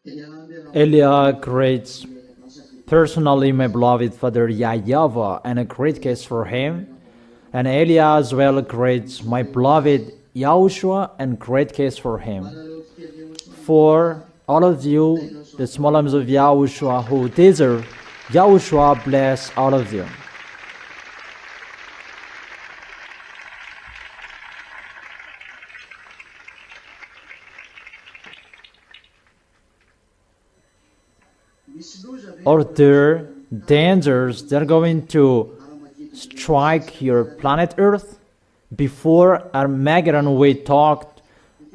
Elia greets personally my beloved father YAHVAH and a great case for him. And Elia as well greets my beloved YAHOSHUAH and great case for him. For all of you, the small arms of YAHOSHUAH who deserve, YAHOSHUAH bless all of you. Are there dangers that are going to strike your planet Earth? Before Armageddon, we talked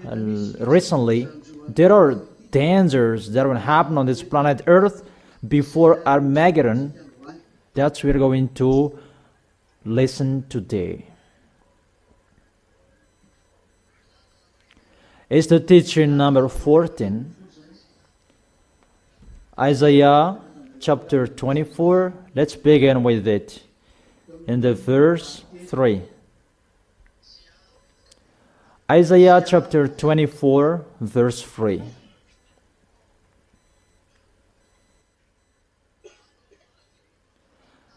recently, there are dangers that will happen on this planet Earth before Armageddon. That's what we're going to listen today. It's the teaching number 14. Isaiah chapter 24. Let's begin with it in the verse 3. Isaiah chapter 24, verse 3.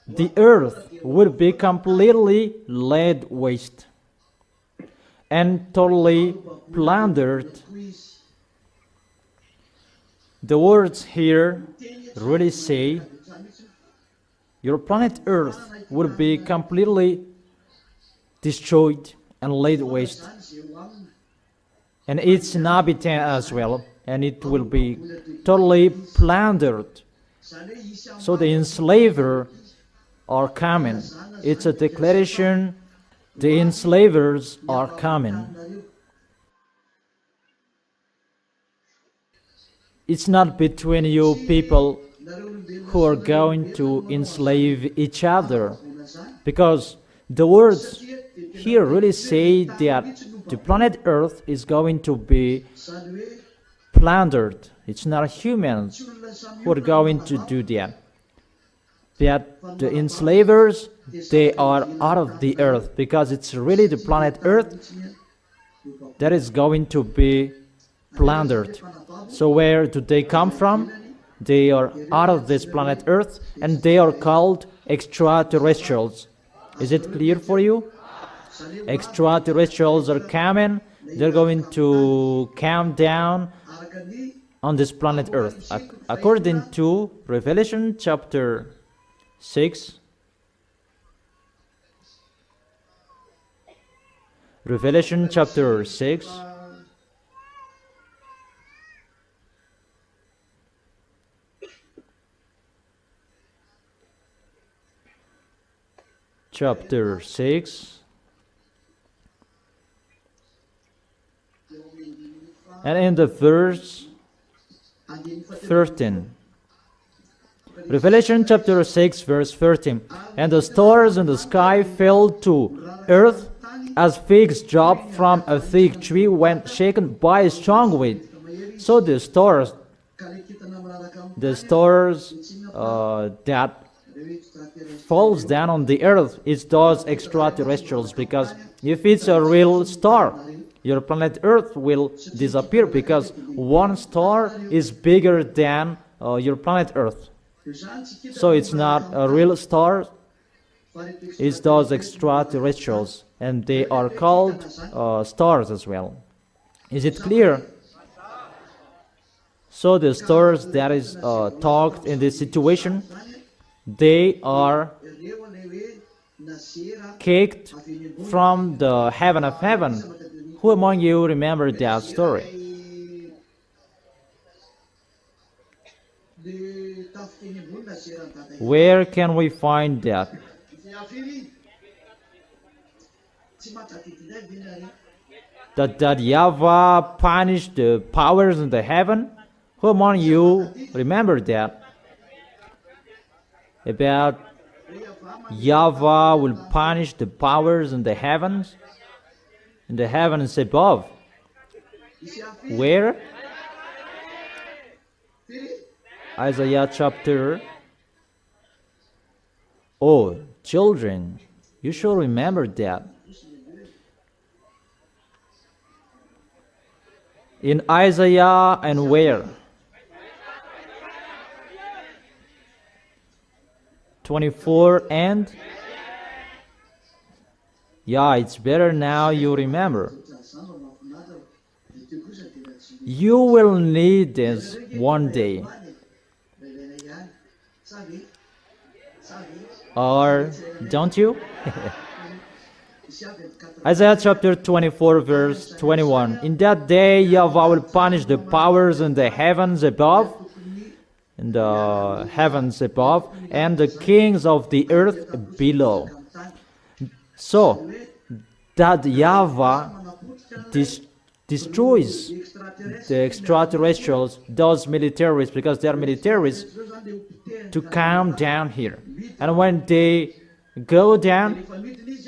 The earth would be completely laid waste and totally plundered. The words here really say your planet Earth would be completely destroyed and laid waste, and its inhabitant as well, and it will be totally plundered. So the enslaver are coming. It's a declaration, the enslavers are coming. It's not between you people who are going to enslave each other, because the words here really say that the planet Earth is going to be plundered. It's not humans who are going to do that. But the enslavers, they are out of the earth, because it's really the planet Earth that is going to be plundered. So where do they come from? They are out of this planet Earth, and they are called extraterrestrials. Is it clear for you? Extraterrestrials are coming. They're going to come down on this planet Earth. According to Revelation chapter 6. Revelation chapter 6. Chapter 6. And in the verse 13. Revelation chapter 6 verse 13. And the stars in the sky fell to earth as figs drop from a fig tree when shaken by a strong wind. So the stars that falls down on the earth is those extraterrestrials, because if it's a real star, your planet Earth will disappear, because one star is bigger than your planet Earth. So it's not a real star, it's those extraterrestrials, and they are called stars as well. Is it clear? So the stars that is talked in this situation, they are kicked from the heaven of heaven. Who among you remember that story? Where can we find that? That YAHVAH punished the powers in the heaven? Who among you remember that? About YAHVAH will punish the powers in the heavens above. Where? Isaiah chapter. Oh, children, you should remember that. In Isaiah and where? 24 and yeah, it's better now you remember. You will need this one day. Or don't you? Isaiah chapter 24 verse 21. In that day YAHVAH will punish the powers in the heavens above, and the kings of the earth below. So that YAHVAH destroys the extraterrestrials, those militaries, because they are militaries, to come down here. And when they go down,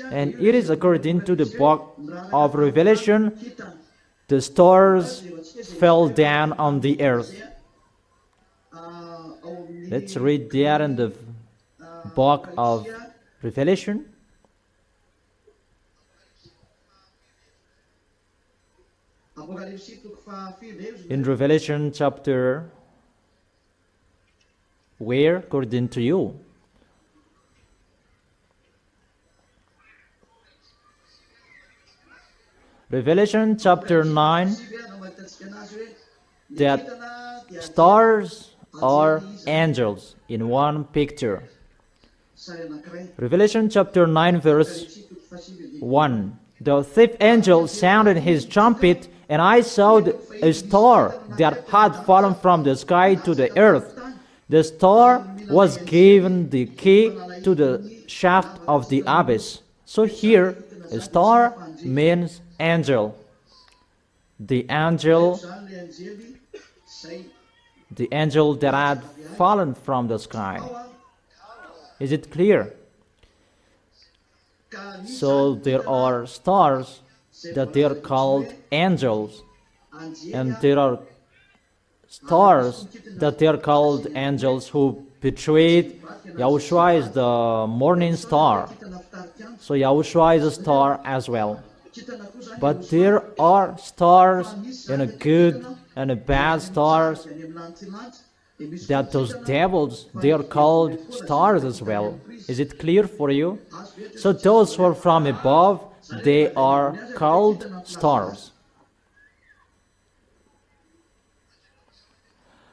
and it is according to the book of Revelation, the stars fell down on the earth. Let's read that in the book of Revelation. In Revelation chapter, where according to you? Revelation chapter 9, that stars are angels in one picture. Revelation chapter 9 verse 1. The fifth angel sounded his trumpet, and I saw a star that had fallen from the sky to the earth. The star was given the key to the shaft of the abyss. So here, a star means angel. The angel that had fallen from the sky. Is it clear? So there are stars that they are called angels, and there are stars that they are called angels who betrayed. YAHOSHUAH is the morning star, so YAHOSHUAH is a star as well. But there are stars, and a good and a bad stars, that those devils, they are called stars as well. Is it clear for you? So those who are from above, they are called stars.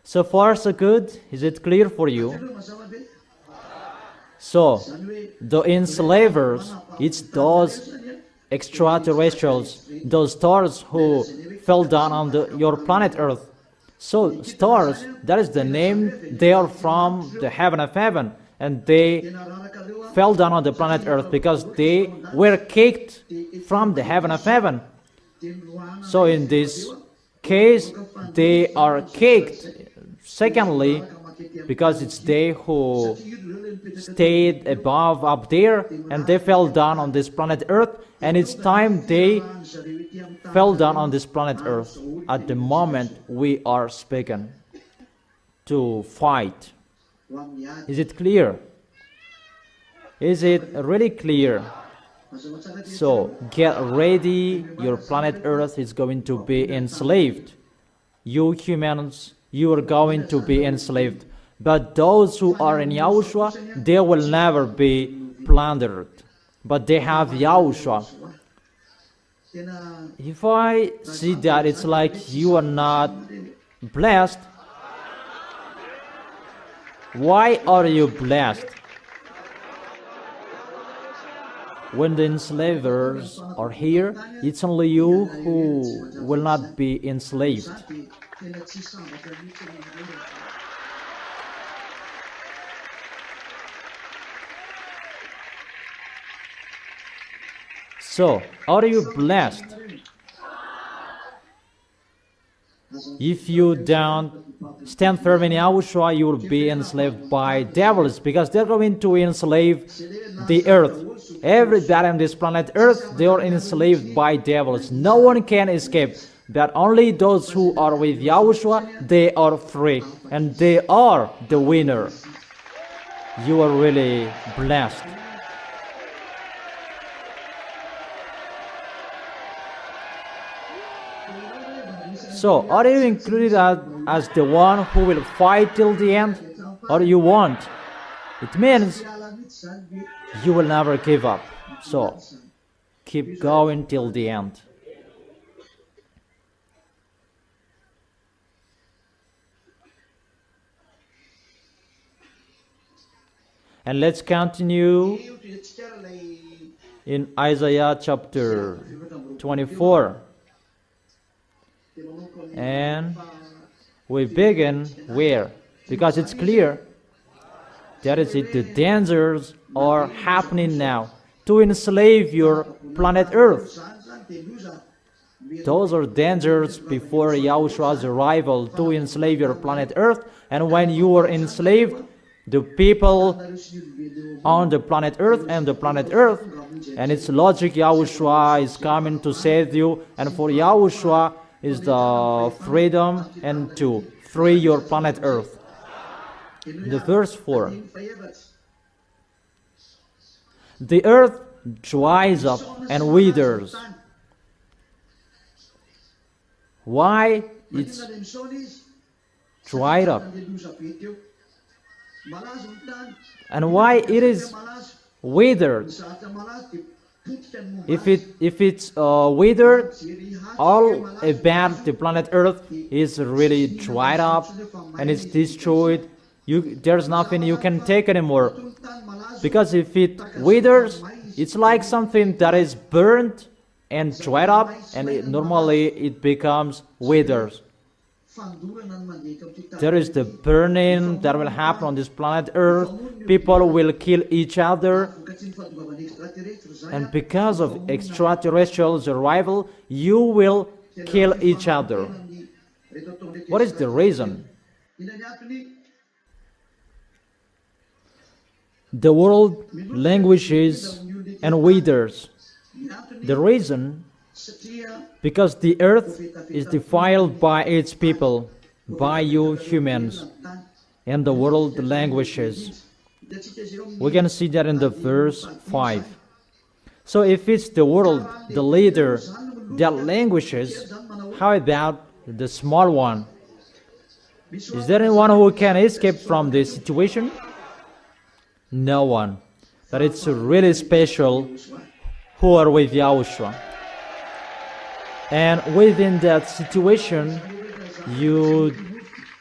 So far so good. Is it clear for you? So the enslavers, it's those extraterrestrials, those stars who fell down on your planet Earth. So stars, that is the name. They are from the heaven of heaven, and they fell down on the planet Earth because they were kicked from the heaven of heaven. So in this case, they are kicked. Secondly, because it's they who stayed above up there, and they fell down on this planet Earth, and it's time they fell down on this planet Earth at the moment we are speaking to fight. Is it clear? Is it really clear? So get ready, your planet Earth is going to be enslaved. You humans, you are going to be enslaved. But those who are in YAHOSHUAH, they will never be plundered. But they have YAHOSHUAH. If I see that it's like you are not blessed, why are you blessed? When the enslavers are here, it's only you who will not be enslaved. So, are you blessed? If you don't stand firm in YAHOSHUAH, you will be enslaved by devils, because they're going to enslave the earth. Everybody on this planet Earth, they are enslaved by devils. No one can escape, but only those who are with YAHOSHUAH, they are free, and they are the winner. You are really blessed. So, are you included as the one who will fight till the end, or you won't? It means you will never give up. So keep going till the end. And let's continue in Isaiah chapter 24. And we begin where? Because it's clear that is it, the dangers are happening now to enslave your planet Earth. Those are dangers before Yahushua's arrival, to enslave your planet Earth. And when you are enslaved, the people on the planet Earth and the planet Earth, and it's logic Yahushua is coming to save you, and for Yahushua is the freedom and to free your planet Earth. The verse 4. The earth dries up and withers. Why it's dried up? And why it is withered? If it's withered, all about the planet Earth is really dried up and it's destroyed. There's nothing you can take anymore. Because if it withers, it's like something that is burnt and dried up, and normally it becomes withers. There is the burning that will happen on this planet Earth. People will kill each other. And because of extraterrestrials' arrival, you will kill each other. What is the reason? The world languishes and withers. The reason, because the earth is defiled by its people, by you humans, and the world languishes. We can see that in the verse 5. So if it's the world, the leader, that languishes, how about the small one? Is there anyone who can escape from this situation? No one. But it's really special who are with Yahushua. And within that situation, you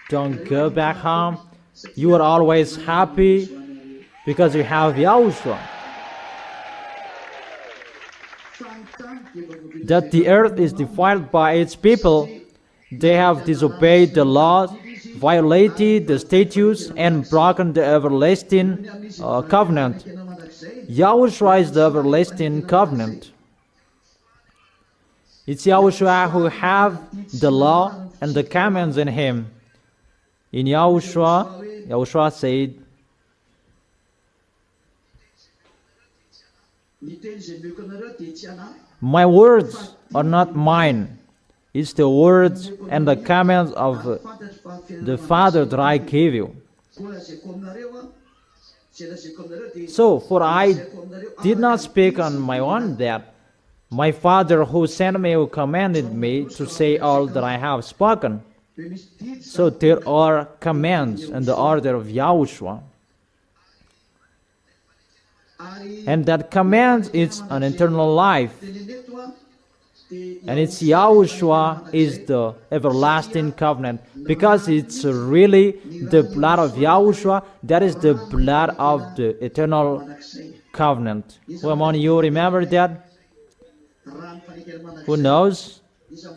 don't go back home. You are always happy because you have Yahushua. That the earth is defiled by its people. They have disobeyed the laws, violated the statutes, and broken the everlasting covenant. Yahushua is the everlasting covenant. It's Yahushua who have the law and the commands in him. In Yahushua said, my words are not mine. It's the words and the commands of the Father that I gave you. So, for I did not speak on my own, that my Father who sent me, who commanded me to say all that I have spoken. So there are commands in the order of Yahushua. And that command is an eternal life. And it's Yahushua is the everlasting covenant, because it's really the blood of Yahushua that is the blood of the eternal covenant. Who among you remember that? Who knows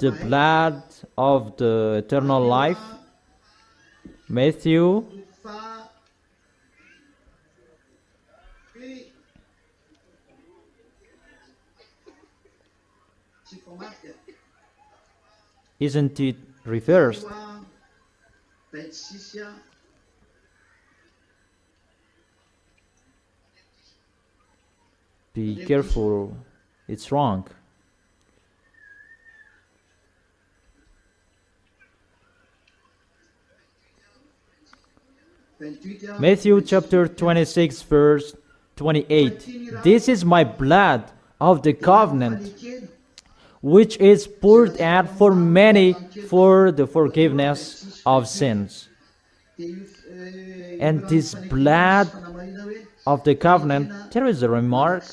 the blood of the eternal life? Matthew. Isn't it reversed? Be careful, it's wrong. Matthew chapter 26 verse 28. This is my blood of the covenant, which is poured out for many for the forgiveness of sins. And this blood of the covenant, there is a remark,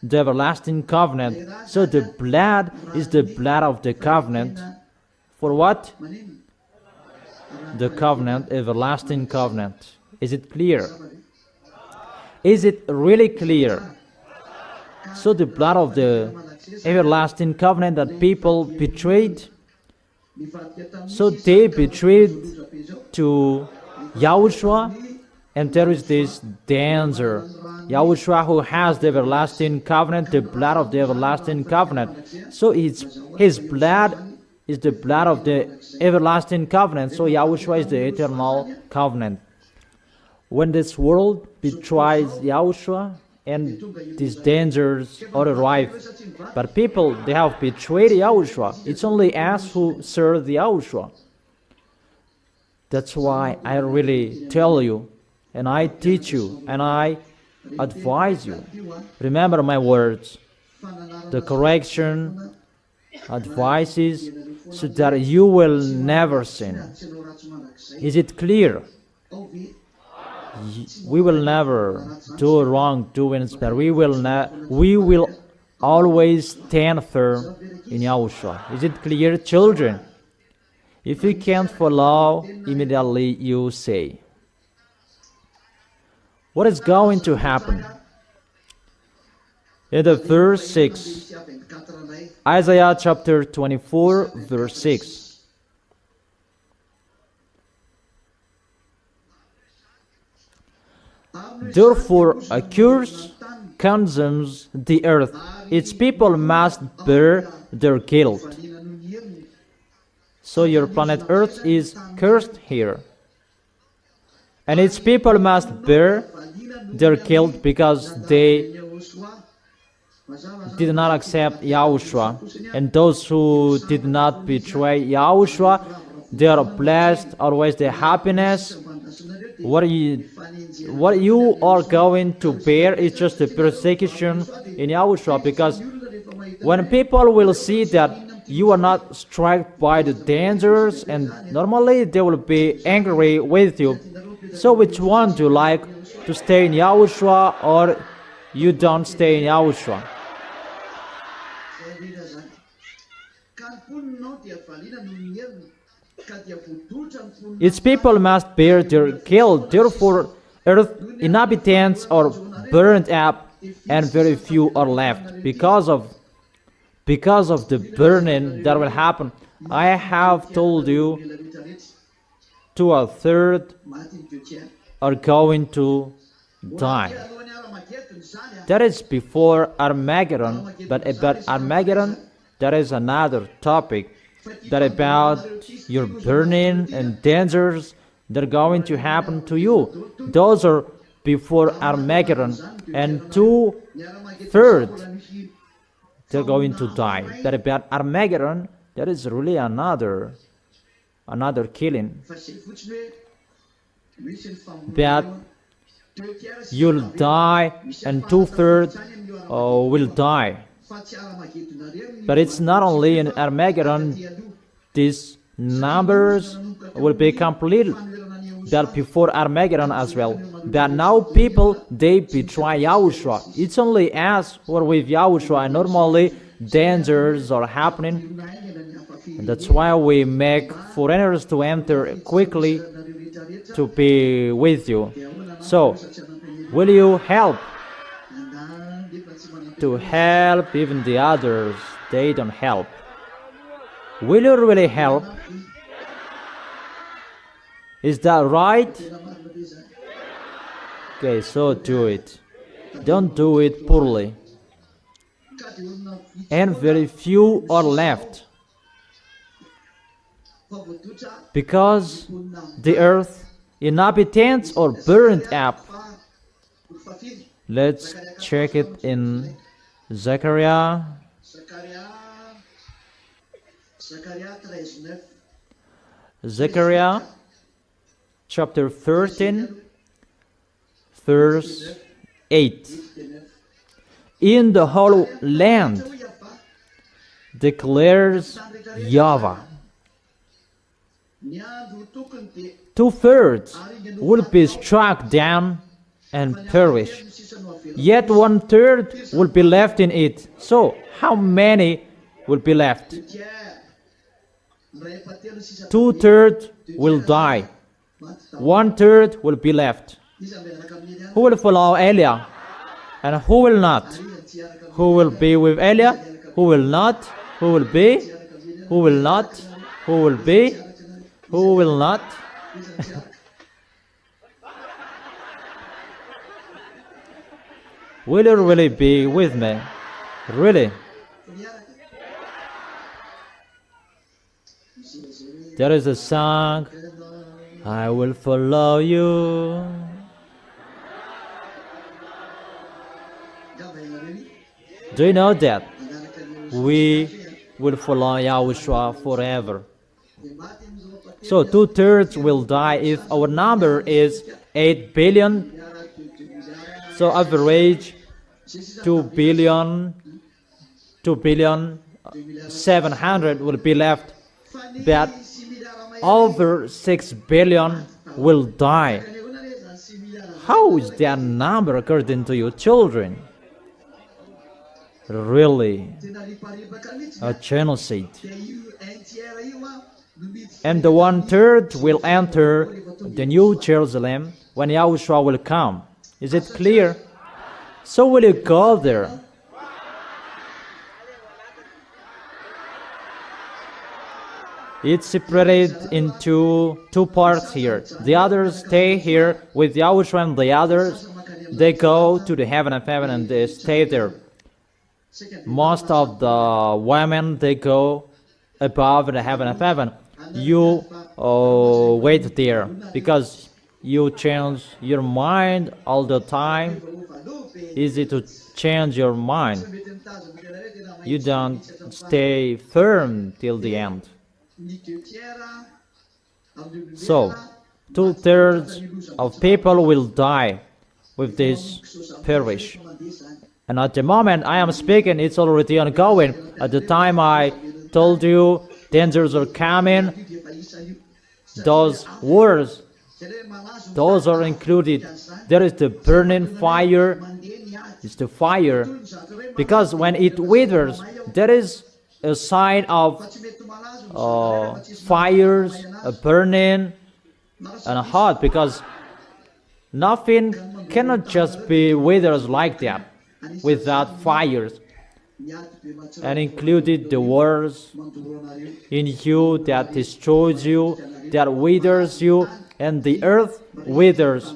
the everlasting covenant. So the blood is the blood of the covenant. For what? The covenant, everlasting covenant. Is it clear? Is it really clear? So the blood of the everlasting covenant that people betrayed. So they betrayed to YAHOSHUAH, and there is this danger. YAHOSHUAH, who has the everlasting covenant, the blood of the everlasting covenant. So his blood is the blood of the everlasting covenant. So YAHOSHUAH is the eternal covenant. When this world betrays YAHOSHUAH, and these dangers are arrived, but people, they have betrayed YAHOSHUAH. It's only us who serve the YAHOSHUAH. That's why I really tell you, and I teach you, and I advise you. Remember my words, the correction, advices, so that you will never sin. Is it clear? We will never do wrongdoings, but we will always stand firm in YAHOSHUAH. Is it clear, children? If you can't follow, immediately you say. What is going to happen? In the verse 6, Isaiah chapter 24, verse 6. Therefore, a curse consumes the earth. Its people must bear their guilt. So your planet Earth is cursed here. And its people must bear their guilt because they did not accept YAHOSHUAH. And those who did not betray YAHOSHUAH, they are blessed, always the happiness. What you are going to bear is just a persecution in YAHOSHUAH, because when people will see that you are not struck by the dangers, and normally they will be angry with you. So which one do you like, to stay in YAHOSHUAH or you don't stay in YAHOSHUAH? Its people must bear their guilt. Therefore, earth inhabitants are burned up, and very few are left. Because of the burning that will happen, I have told you, 2/3 are going to die. That is before Armageddon, but about Armageddon, that is another topic. That about your burning and dangers that are going to happen to you. Those are before Armageddon, and 2/3 they're going to die. That about Armageddon, that is really another killing. But you'll die, and 2/3 will die. But it's not only in Armageddon, these numbers will be completed, but before Armageddon as well. But now people, they betray YAHOSHUAH. It's only us who are with YAHOSHUAH, and normally dangers are happening. And that's why we make foreigners to enter quickly to be with you. So, will you help? To help even the others, they don't help. Will you really help? Is that right? Okay, so do it. Don't do it poorly. And very few are left, because the earth inhabitants are burned up. Let's check it in Zechariah. Zechariah chapter 13, verse 8. In the whole land declares YAHVAH. 2/3 will be struck down and perish. Yet 1/3 will be left in it. So, how many will be left? 2/3 will die. 1/3 will be left. Who will follow Eliah? And who will not? Who will be with Eliah? Who will not? Who will be? Who will not? Who will be? Who will not? Will you really be with me? Really? There is a song, I will follow you. Do you know that? We will follow YAHOSHUAH forever. So 2/3 will die if our number is 8 billion. So average 2 billion 700 will be left. But over 6 billion will die. How is that number according to your children? Really, a genocide. And the 1/3 will enter the New Jerusalem when YAHOSHUAH will come. Is it clear? So will you go there? It's separated into two parts here. The others stay here with YAHOSHUAH, and the others, they go to the heaven of heaven and they stay there. Most of the women, they go above the heaven of heaven. You wait there because you change your mind all the time. Easy to change your mind. You don't stay firm till the end. So 2/3 of people will die with this perish. And at the moment I am speaking, it's already ongoing. At the time I told you dangers are coming, those words, those are included. There is the burning fire. It's the fire. Because when it withers, there is a sign of fires, a burning, and hot. Because nothing cannot just be withers like that without fires. And included the words in you that destroys you, that withers you, and the earth withers.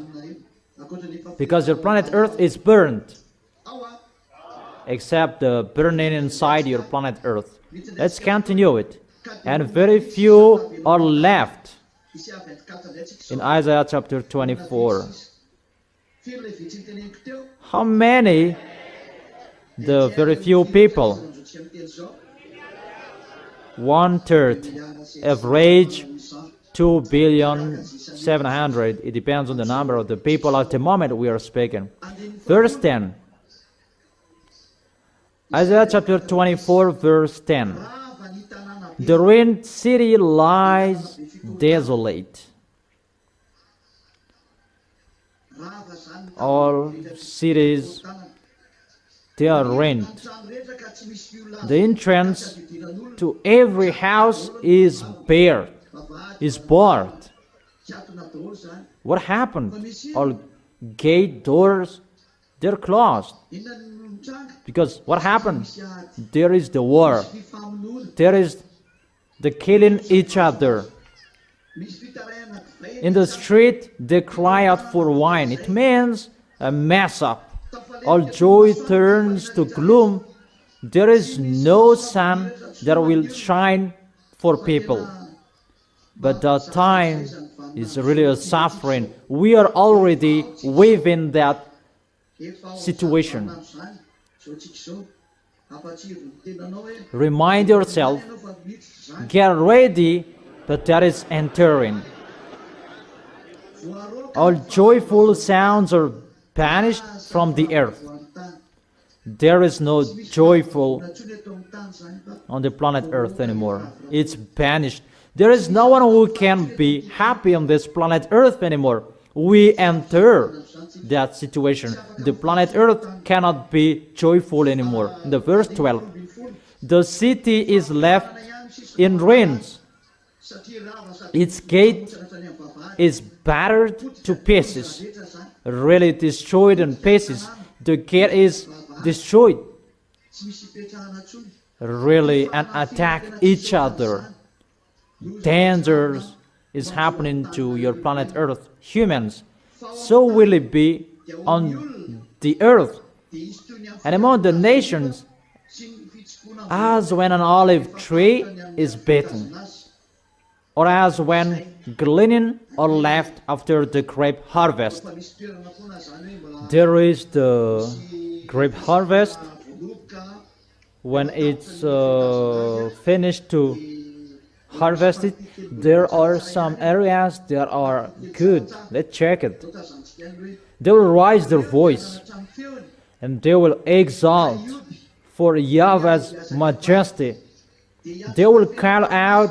Because your planet Earth is burned, except the burning inside your planet Earth. Let's continue it. And very few are left. In Isaiah chapter 24. How many? The very few people. 1/3. Average 2,700,000,000. It depends on the number of the people at the moment we are speaking. Verse 10. Isaiah chapter 24, verse 10. The ruined city lies desolate. All cities, they are ruined. The entrance to every house is bare, is barred. What happened? All gate doors, they're closed. Because what happened? There is the war. There is the killing each other. In the street, they cry out for wine. It means a mess up. All joy turns to gloom. There is no sun that will shine for people. But the time is really a suffering. We are already within that situation. Remind yourself, get ready, but that is entering. All joyful sounds are banished from the earth. There is no joyful on the planet Earth anymore. It's banished. There is no one who can be happy on this planet Earth anymore. We enter that situation. The planet Earth cannot be joyful anymore. In the verse 12, the city is left in ruins. Its gate is battered to pieces, really destroyed in pieces. The gate is destroyed, really, and attack each other. Dangers is happening to your planet Earth, humans. So will it be on the earth and among the nations, as when an olive tree is bitten, or as when gleaning are left after the grape harvest. There is the grape harvest. When it's finished to harvest it, there are some areas that are good. Let's check it. They will raise their voice and they will exalt for YAHVAH's majesty. They will call out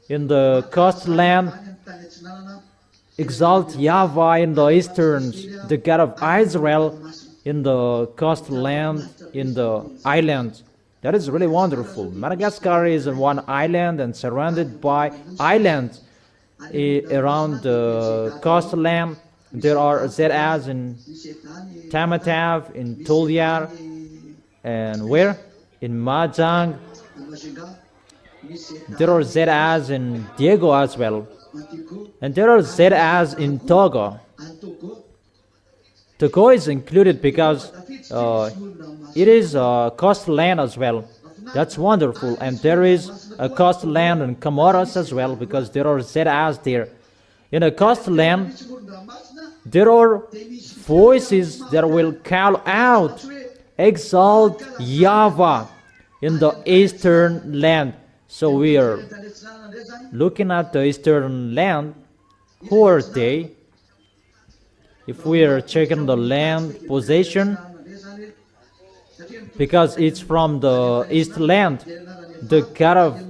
in the coastland, exalt YAHVAH in the easterns, the God of Israel in the coastland, in the islands. That is really wonderful. Madagascar is one island and surrounded by islands around the coastland. There are ZAs in Tamatave, in Toliar, and where? In Mahjong. There are ZAs in Diego as well. And there are ZAs in Togo. Togo is included because it is a coastland as well. That's wonderful. And there is a coastland in Comoros as well, because there are ZAs there. In a coastland, there are voices that will call out, exalt YAHVAH in the eastern land. So we are looking at the eastern land. Who are they? If we are checking the land possession, because it's from the east land, the God of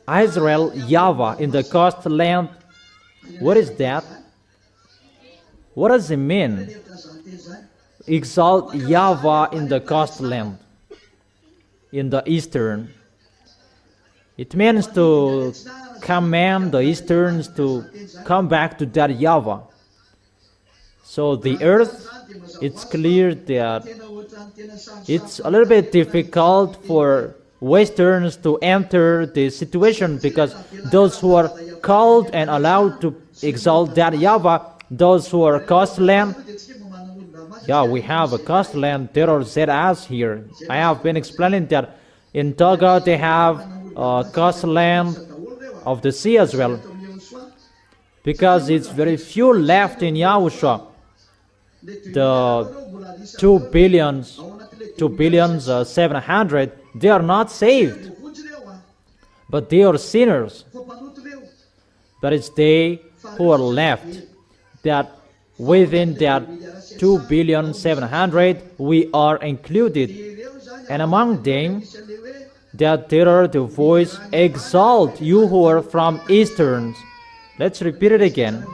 Israel, YAHVAH, in the coastland. What is that? What does it mean? Exalt YAHVAH in the coastland, in the eastern. It means to command the easterns to come back to that YAHVAH. So the earth, it's clear that it's a little bit difficult for westerns to enter the situation, because those who are called and allowed to exalt that YAHVAH, those who are coastland, yeah, we have a coastland. There are ZAs here. I have been explaining that in Togo they have a coastland of the sea as well, because it's very few left in YAHOSHUAH. The 2 billion 700, they are not saved, but they are sinners. But it's they who are left, that within that 2 billion 700 we are included, and among them that there are the voice, exalt you who are from easterns. Let's repeat it again.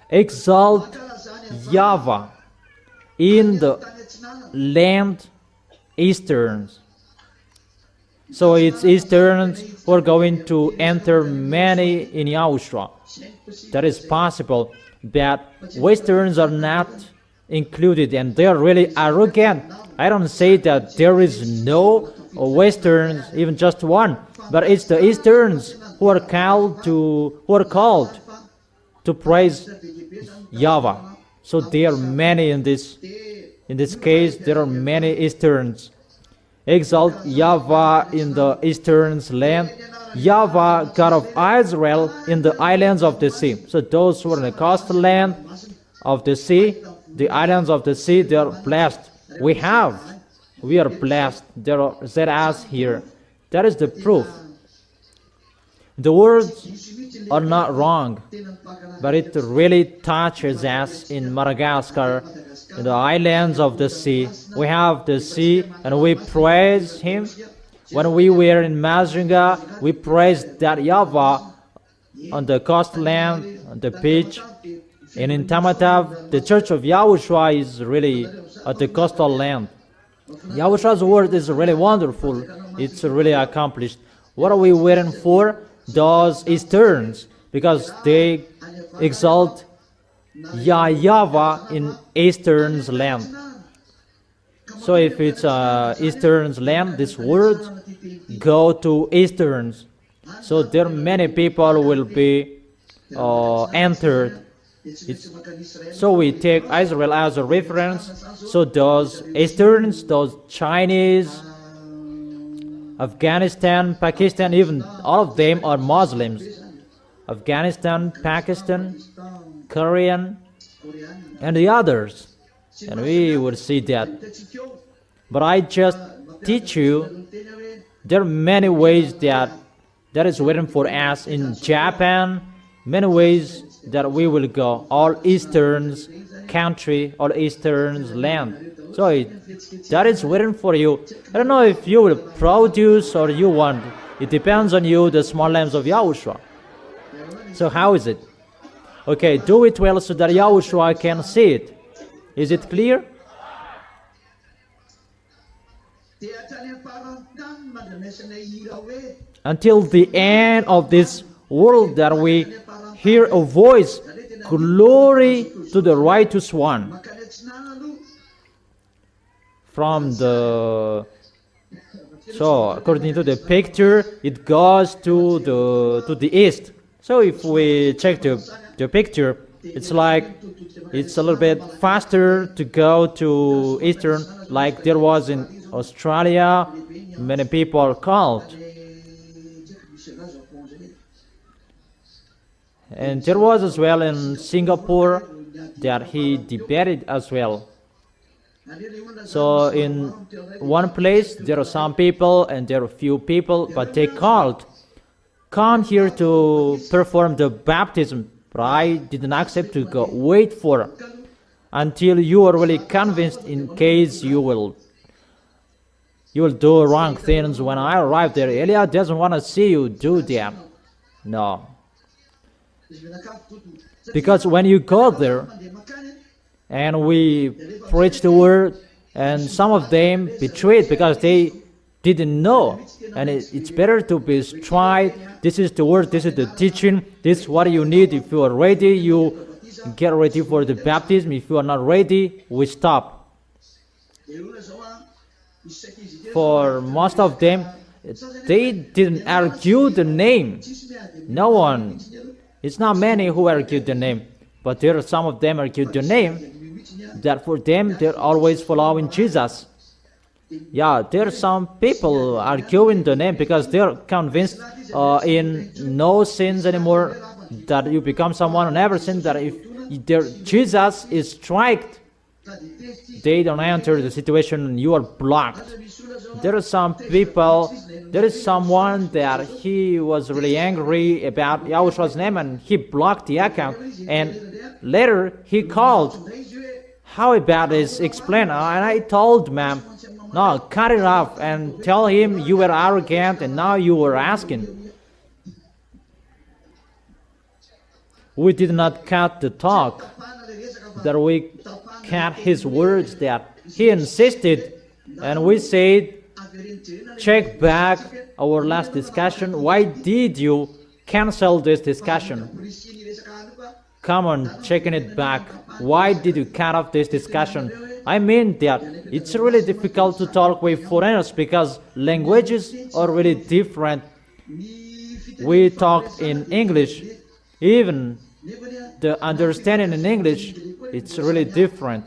Exalt YAHVAH in the land easterns. So it's easterns who are going to enter many in YAHOSHUAH. That is possible, that westerns are not included, and they are really arrogant. I don't say that there is no westerns, even just one, but it's the easterns who are called to praise YAHVAH. So there are many in this case. There are many easterns. Exalt YAHVAH in the eastern's land, YAHVAH, God of Israel, in the islands of the sea. So those who are in the coastland of the sea, the islands of the sea, they are blessed. We are blessed. There are ZAs here. That is the proof. The words are not wrong, but it really touches us in Madagascar, in the islands of the sea. We have the sea and we praise Him. When we were in Mazunga, we praised that YAHVAH on the coastland, on the beach. And in Tamatave, the Church of YAHOSHUAH is really at the coastal land. YAHOSHUAH's word is really wonderful. It's really accomplished. What are we waiting for? Those Easterns, because they exalt YAHVAH in Eastern's land. So if it's Eastern's land, this word go to Easterns. So there many people will be entered. So we take Israel as a reference. So those Easterns, those Chinese, Afghanistan, Pakistan, even all of them are Muslims. Afghanistan, Pakistan, Korean, and the others. And we will see that. But I just teach you, there are many ways that is waiting for us in Japan, many ways that we will go, all Eastern's country, all Eastern's land. So that is waiting for you. I don't know if you will produce or you want. It depends on you, the small lambs of YAHOSHUAH. So how is it? Okay, do it well so that YAHOSHUAH can see it. Is it clear? Until the end of this world that we hear a voice, glory to the righteous one. From the, so according to the picture, it goes to the east. So if we check the picture, it's like it's a little bit faster to go to eastern, like there was in Australia. Many people called, and there was as well in Singapore that he debated as well. So in one place there are some people and there are few people, but they called, come here to perform the baptism. But I didn't accept to go. Wait for until you are really convinced, in case you will do wrong things. When I arrived there, Elia doesn't want to see you do that. No. Because when you go there and we preach the word, and some of them betrayed because they didn't know, and it's better to be straight. This is the word, this is the teaching, this is what you need. If you are ready, you get ready for the baptism. If you are not ready, we stop. For most of them, they didn't argue the name. No one. It's not many who argued the name, but there are some of them argued the name. That for them, they're always following Jesus. Yeah, there are some people arguing the name because they're convinced in no sins anymore, that you become someone who never sinned, that if Jesus is striked, they don't enter the situation and you are blocked. There are some people, there is someone that he was really angry about Yahushua's name and he blocked the account, and later he called. How about this? Explain. And I told ma'am, no, cut it off and tell him you were arrogant and now you were asking. We did not cut the talk, that we cut his words, that he insisted, and we said, check back our last discussion. Why did you cancel this discussion? Come on, checking it back. Why did you cut off this discussion? I mean that it's really difficult to talk with foreigners because languages are really different. We talked in English. Even the understanding in English, it's really different.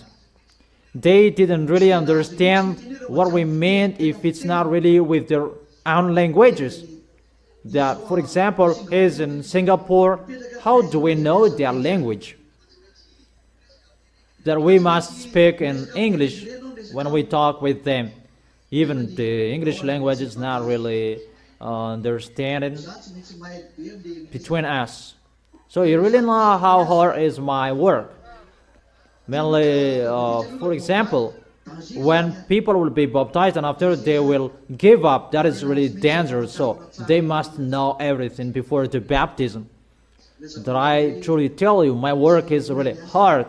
They didn't really understand what we meant if it's not really with their own languages. That, for example, is in Singapore, how do we know their language? That we must speak in English when we talk with them. Even the English language is not really understanding between us. So you really know how hard is my work. Mainly, for example, when people will be baptized and after they will give up, that is really dangerous. So they must know everything before the baptism. That I truly tell you, my work is really hard.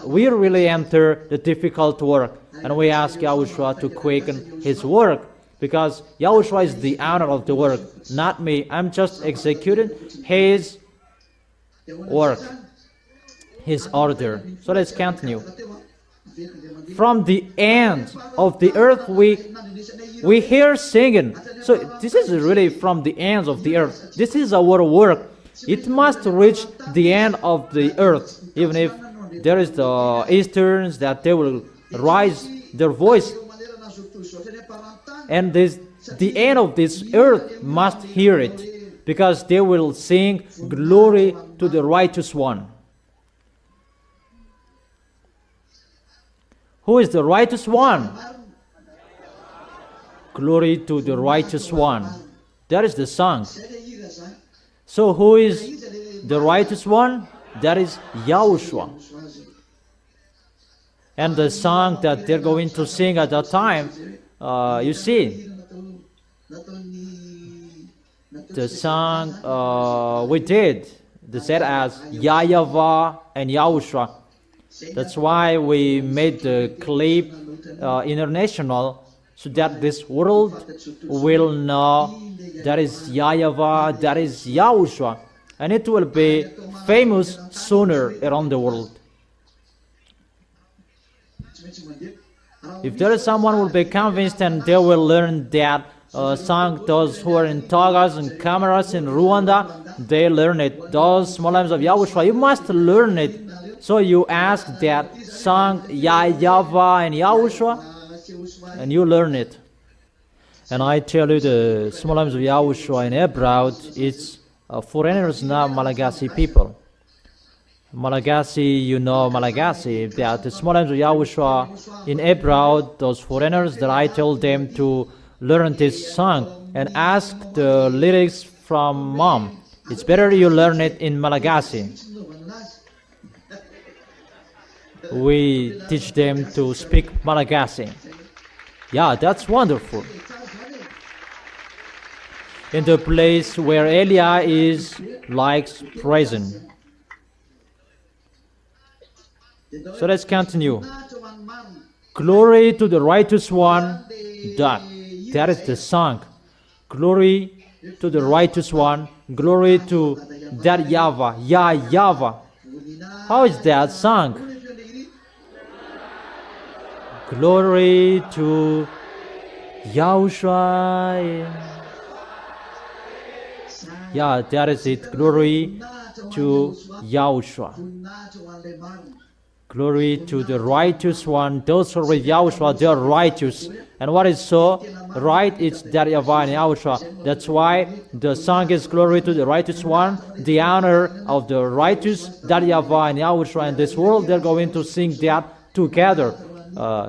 We really enter the difficult work, and we ask Yahushua to quicken His work, because Yahushua is the owner of the work, not me. I'm just executing His work, His order. So let's continue. From the end of the earth we hear singing. So this is really from the ends of the earth. This is our work. It must reach the end of the earth. Even if there is the Easterns that they will raise their voice, and the end of this earth must hear it, because they will sing glory to the righteous one. Who is the righteous one? Glory to the righteous one. That is the song. So who is the righteous one? That is Yahushua. And the song that they're going to sing at that time, you see, the song we did, they said as YAHVAH and Yahushua. That's why we made the clip international, so that this world will know that is YAHVAH, that is Yahushua, and it will be famous sooner around the world. If there is someone who will be convinced and they will learn that song, those who are in togas and cameras in Rwanda, they learn it. Those small lambs of Yahushua, you must learn it. So you ask that song, YAHVAH and Yahushua, and you learn it. And I tell you, the small lambs of Yahushua in abroad, it's foreigners, not Malagasy people. Malagasy, you know Malagasy, that the small lambs of Yahushua in abroad, those foreigners, that I told them to learn this song and ask the lyrics from mom. It's better you learn it in Malagasy. We teach them to speak Malagasy. Yeah, that's wonderful. In the place where Elia is likes present. So let's continue. Glory to the righteous one. That is the song. Glory to the righteous one. Glory to that YAHVAH. YAHVAH. How is that song? Glory to Yahushua. Yeah, that is it. Glory to Yahushua. Glory to the righteous one. Those who are with Yahushua, they are righteous. And what is so right? It's that YAHVAH and Yahushua. That's why the song is glory to the righteous one, the honor of the righteous, that YAHVAH and Yahushua. In this world, they're going to sing that together.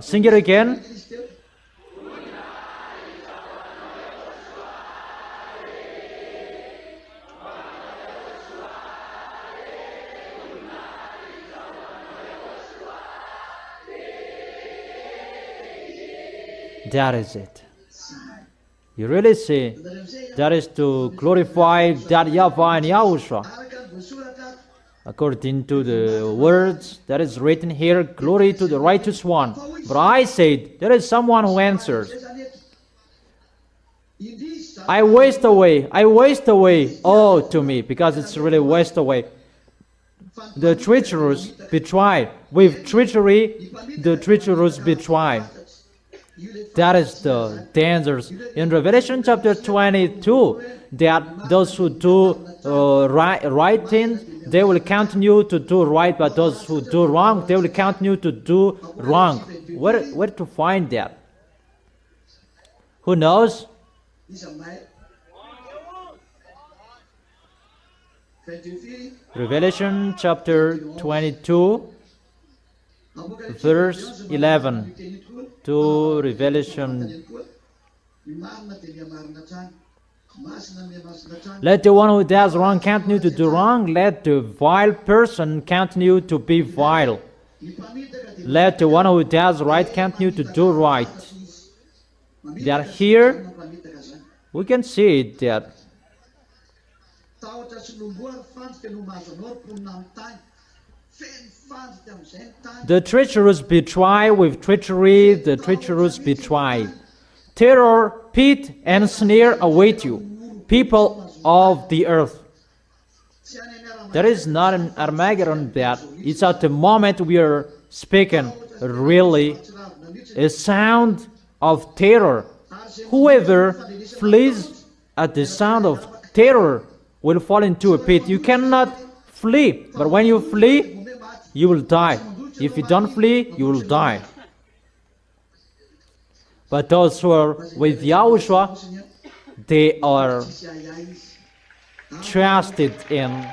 Sing it again. That is it. You really see, that is to glorify that YAHVAH and Yahushua. According to the words that is written here, glory to the righteous one. But I said, there is someone who answers, I waste away, oh, to me, because it's really waste away. The treacherous betray. With treachery, the treacherous betray. That is the dangers. In Revelation chapter 22, that those who do right things, they will continue to do right, but those who do wrong, they will continue to do wrong. Where to find that? Who knows? Revelation chapter 22, verse 11 to Revelation Let the one who does wrong continue to do wrong. Let the vile person continue to be vile. Let the one who does right continue to do right. That here, we can see it that the treacherous betray with treachery, the treacherous betray. Terror, pit, and snare await you, people of the earth. There is not an Armageddon that it's at the moment we are speaking, really, a sound of terror. Whoever flees at the sound of terror will fall into a pit. You cannot flee, but when you flee, you will die. If you don't flee, you will die. But those who are with Yahushua, they are trusted in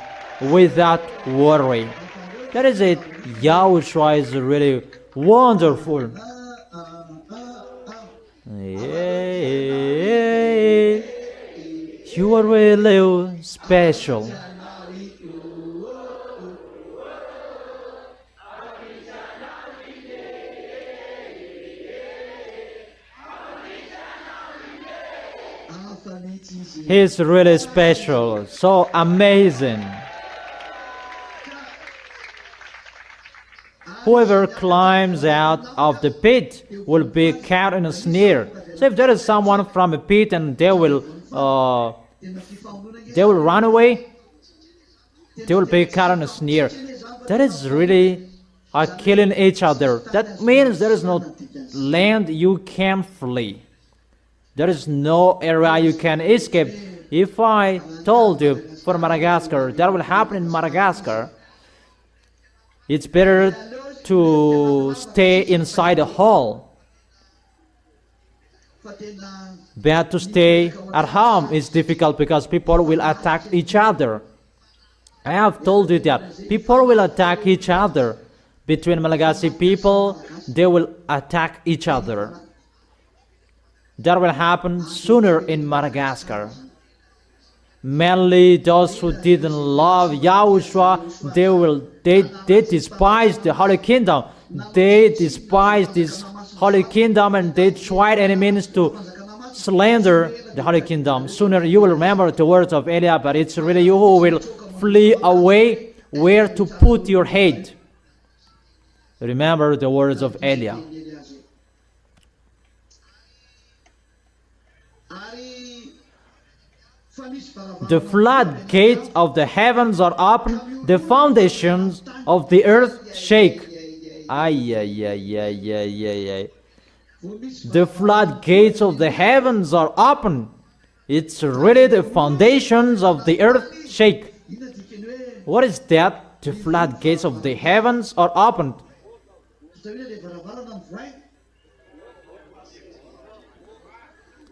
without worry. That is it. Yahushua is really wonderful. You are really special. He is really special, so amazing. Whoever climbs out of the pit will be caught in a snare. So if there is someone from a pit and they will run away, they will be caught in a snare. That is really killing each other. That means there is no land you can flee. There is no area you can escape. If I told you for Madagascar, that will happen in Madagascar, it's better to stay inside a hall. But to stay at home is difficult because people will attack each other. I have told you that people will attack each other. Between Malagasy people, they will attack each other. That will happen sooner in Madagascar. Mainly those who didn't love Yahushua, they despise the Holy Kingdom. They despise this Holy Kingdom and they tried any means to slander the Holy Kingdom. Sooner you will remember the words of Eliah, but it's really you who will flee away where to put your head. Remember the words of Eliah. The floodgates of the heavens are open, the foundations of the earth shake. The floodgates of the heavens are open. It's really the foundations of the earth shake. What is that? The floodgates of the heavens are opened.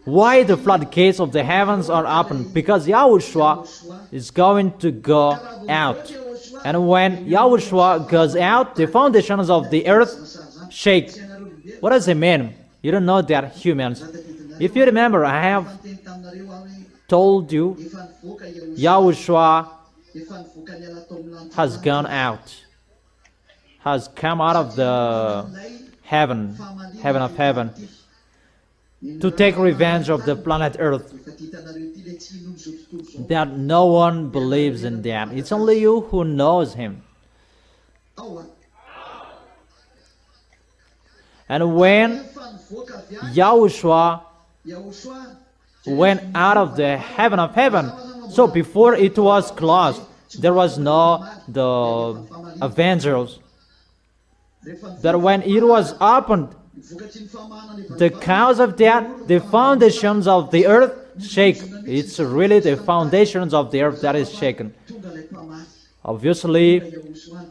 Why the floodgates of the heavens are open? Because Yahushua is going to go out. And when Yahushua goes out, the foundations of the earth shake. What does it mean? You don't know that, humans. If you remember, I have told you Yahushua has gone out, has come out of the heaven of heaven, to take revenge of the planet Earth. That no one believes in that. It's only you who knows him. And when Yahushua went out of the heaven of heaven, so before it was closed, there was no the Avengers. But when it was opened, the cause of that, the foundations of the earth shake. It's really the foundations of the earth that is shaken. Obviously,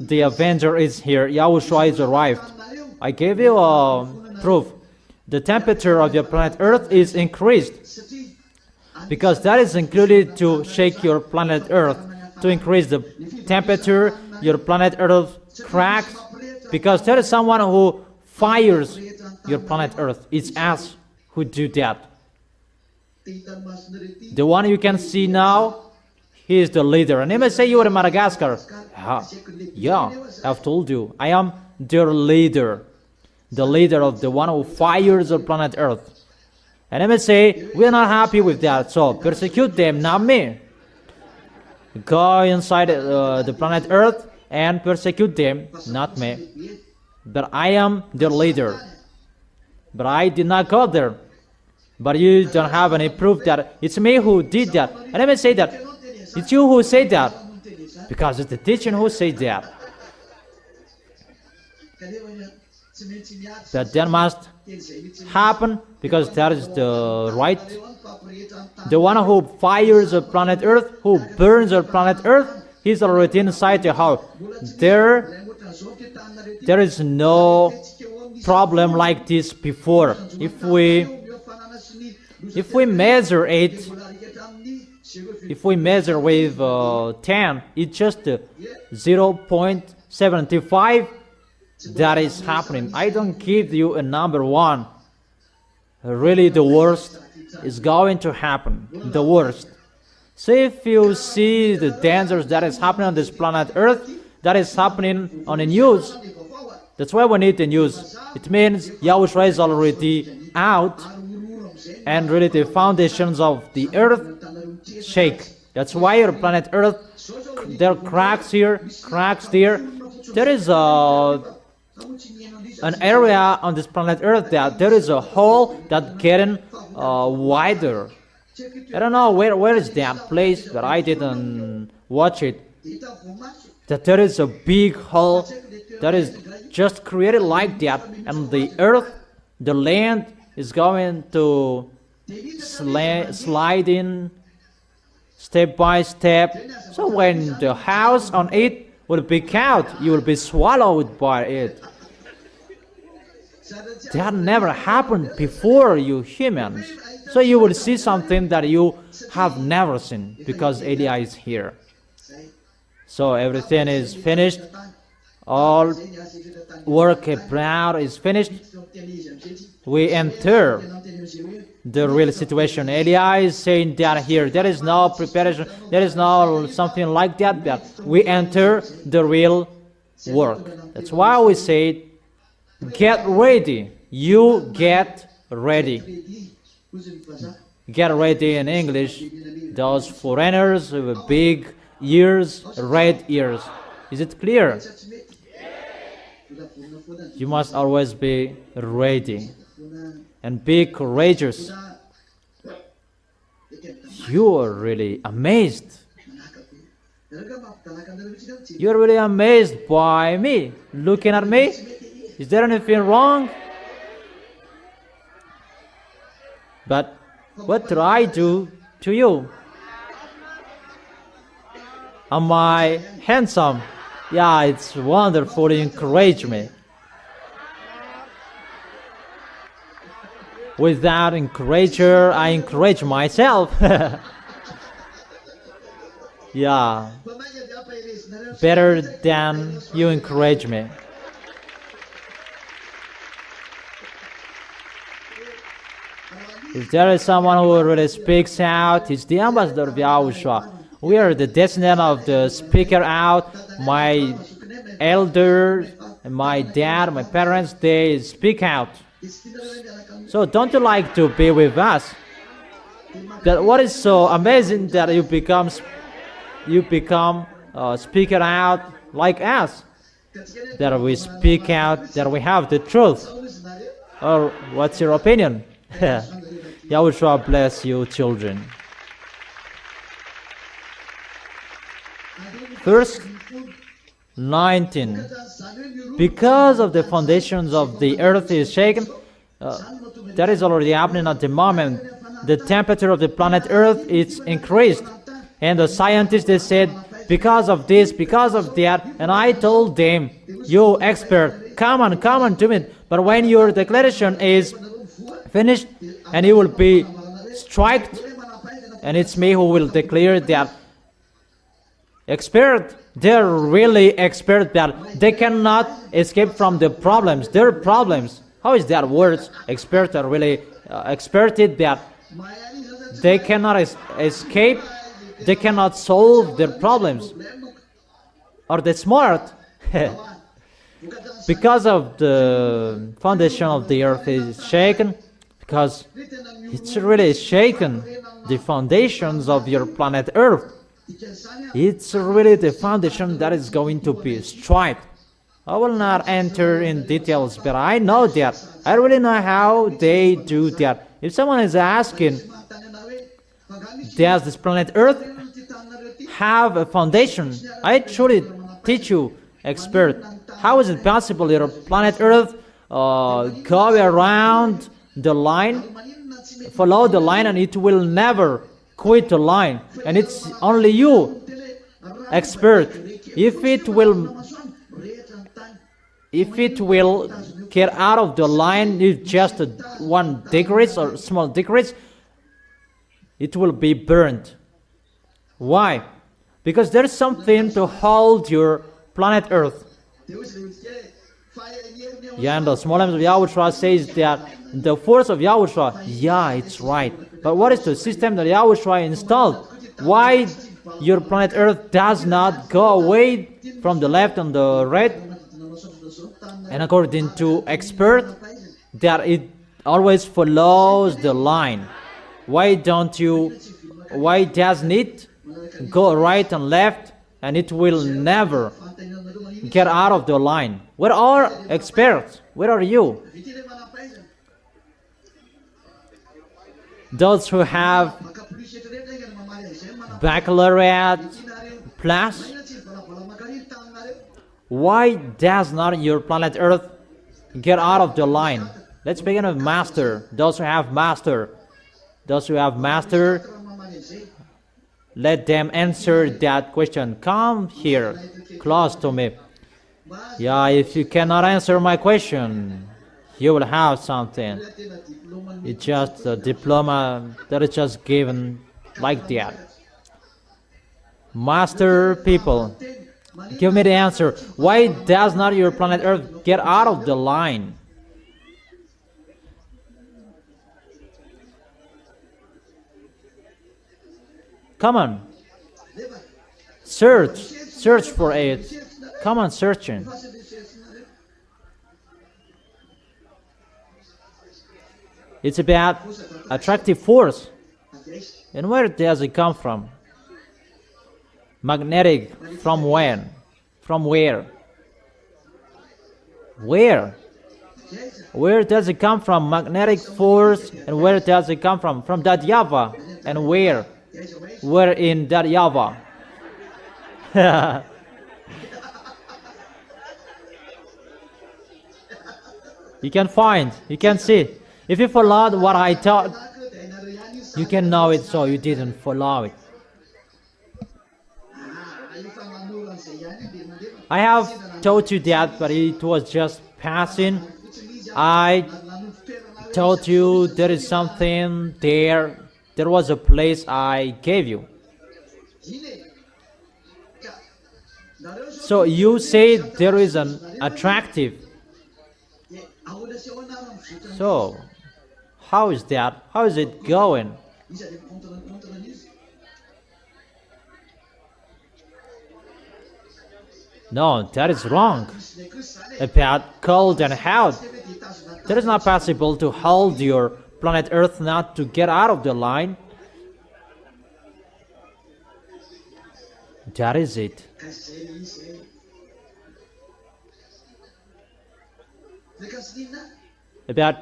the Avenger is here. Yahushua is arrived. I gave you a proof. The temperature of your planet Earth is increased, because that is included to shake your planet Earth. To increase the temperature, your planet Earth cracks, because there is someone who fires your planet Earth. It's us who do that. The one you can see now, he is the leader. And you may say you are in Madagascar. Yeah, I've told you. I am their leader. The leader of the one who fires the planet Earth. And I may say, we are not happy with that, so persecute them, not me. Go inside the planet Earth and persecute them, not me. But I am their leader. But I did not go there. But you don't have any proof that it's me who did that. And I may say that it's you who said that, because it's the teaching who said that. That then must happen, because that is the right. The one who fires the planet Earth, who burns the planet Earth, he's already inside the house. There is no problem like this before. If we measure it, if we measure with 10, it's just 0.75. That is happening. I don't give you a number one. Really, the worst is going to happen. The worst. So if you see the dangers that is happening on this planet Earth, that is happening on the news, that's why we need the news. It means YAHOSHUAH is already out, and really the foundations of the earth shake. That's why your planet Earth, there are cracks here, cracks there. There is an area on this planet Earth that there is a hole that getting wider. I don't know where is that place, but I didn't watch it. That there is a big hole that is just created like that, and the earth, the land is going to slide in step by step. So when the house on it will be out, you will be swallowed by it. That never happened before, you humans. So you will see something that you have never seen, because Elia is here. So everything is finished. All work abroad is finished. We enter the real situation. Elia is saying that here. There is no preparation. There is no something like that. But we enter the real work. That's why we say, get ready. You get ready. Get ready in English. Those foreigners with big ears, red ears. Is it clear? You must always be ready and be courageous. You are really amazed. You are really amazed by me, looking at me. Is there anything wrong? But what did I do to you? Am I handsome? Yeah, it's wonderful. You encourage me. Without encourager, I encourage myself. Yeah, better than you encourage me. If there is someone who really speaks out, it's the ambassador of YAHOSHUAH. We are the descendant of the speaker out. My elder, my dad, my parents, they speak out. So don't you like to be with us? That what is so amazing that you become speaker out like us. That we speak out, that we have the truth. Or what's your opinion? YAHOSHUAH bless you, children. Verse 19. Because of the foundations of the earth is shaken, that is already happening at the moment. The temperature of the planet Earth is increased. And the scientists, they said, because of this, because of that. And I told them, you expert, come on to me. But when your declaration is finished and you will be striked, and it's me who will declare that expert, they're really expert, that they cannot escape from the problems, their problems. How is that word? Expert are really experted that They cannot escape. They cannot solve their problems. Or the smart, because of the foundation of the earth is shaken, because it's really shaken, the foundations of your planet Earth. It's really the foundation that is going to be destroyed. I will not enter in details, but I know that. I really know how they do that. If someone is asking, does this planet Earth have a foundation? I truly teach you, expert. How is it possible your planet Earth go around the line, follow the line, and it will never quit the line? And it's only you, expert. If it will get out of the line, if just 1 degree or small degrees, it will be burned. Why? Because there is something to hold your planet Earth. Yeah, and the small names of YAHOSHUAH says that the force of YAHOSHUAH, yeah, it's right. But what is the system that YAHOSHUAH installed? Why your planet Earth does not go away from the left and the right? And according to expert, that it always follows the line. Why doesn't it go right and left, and it will never get out of the line? Where are experts? Where are you? Those who have baccalaureate plus, why does not your planet Earth get out of the line? Let's begin with master. Those who have master, let them answer that question. Come here, close to me. Yeah, if you cannot answer my question, you will have something. It's just a diploma that is just given like that. Master people, give me the answer. Why does not your planet Earth get out of the line? Come on. Search for it. Come on, searching. It's about attractive force. And where does it come from? Magnetic, from when? From where? Where? Where does it come from? Magnetic force, and where does it come from? From that YAHVAH. And where? Where in that YAHVAH? You can find, you can see. If you followed what I taught, you can know it, so you didn't follow it. I have taught you that, but it was just passing. I told you there is something there. There was a place I gave you. So you say there is an attractive. So how is that? How is it going? No, that is wrong. About cold and hot. That is not possible to hold your planet Earth not to get out of the line. That is it. About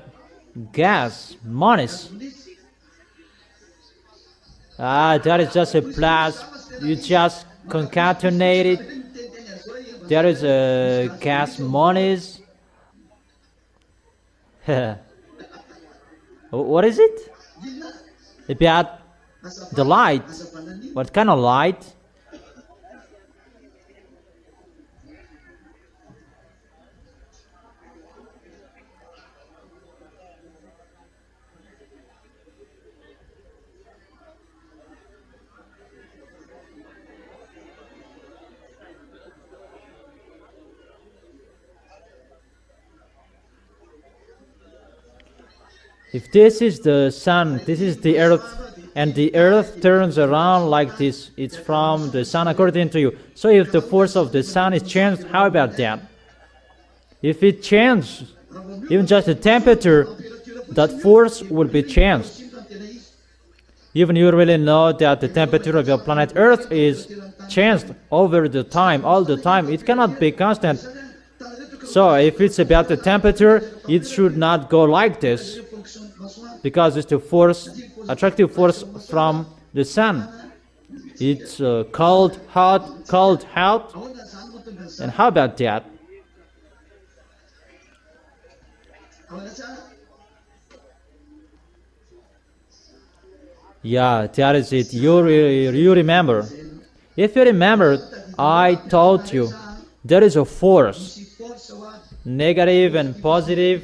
gas, monies. That is just a plus. You just concatenate it. There is a gas monies. What is it? About the light. What kind of light? If this is the sun, this is the earth, and the earth turns around like this. It's from the sun according to you. So if the force of the sun is changed, how about that? If it changes, even just the temperature, that force will be changed. Even you really know that the temperature of your planet Earth is changed over the time, all the time. It cannot be constant. So if it's about the temperature, it should not go like this, because it's the force, attractive force from the sun. It's cold, hot, cold, hot. And how about that? Yeah, that is it. You remember. If you remember, I told you there is a force, negative and positive.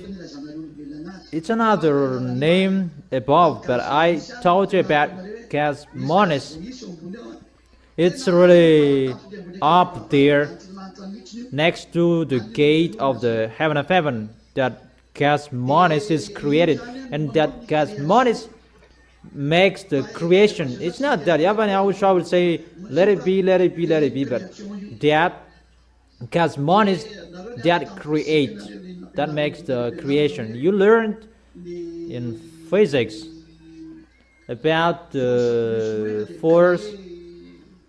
It's another name above, but I told you about gas monis. It's really up there next to the gate of the heaven of heaven. That gas monis is created, and that gas monis makes the creation. It's not that YAHVAH would say, let it be, let it be, let it be, but that gas monis that create, that makes the creation. You learned in physics about the force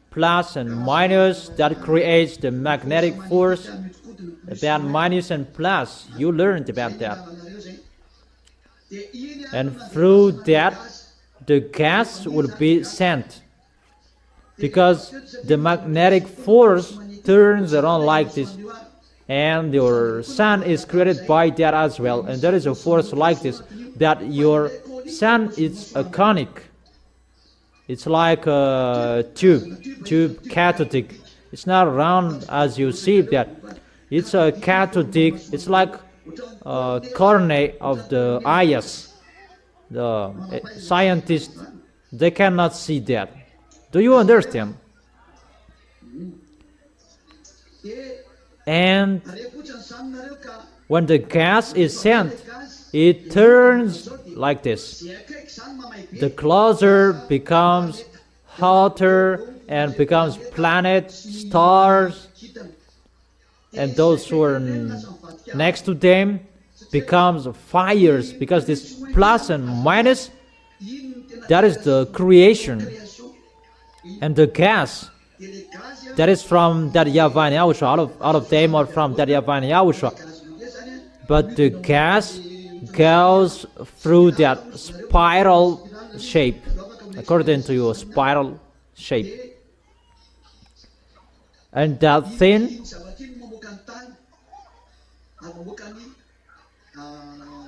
plus and minus that creates the magnetic force. About minus and plus, you learned about that. And through that, the gas will be sent, because the magnetic force turns around like this, and your sun is created by that as well. And there is a force like this, that your sun is a conic. It's like a tube cathodic. It's not round as you see that. It's a cathodic. It's like a cornea of the eyes. The scientists, they cannot see that. Do you understand? And when the gas is sent, it turns like this. The closer becomes hotter and becomes planets, stars, and those who are next to them becomes fires, because this plus and minus, that is the creation. And the gas, that is from that YAHVAH and YAHOSHUAH, out of them, or from that YAHVAH and YAHOSHUAH. But the gas goes through that spiral shape, according to your spiral shape. And that thing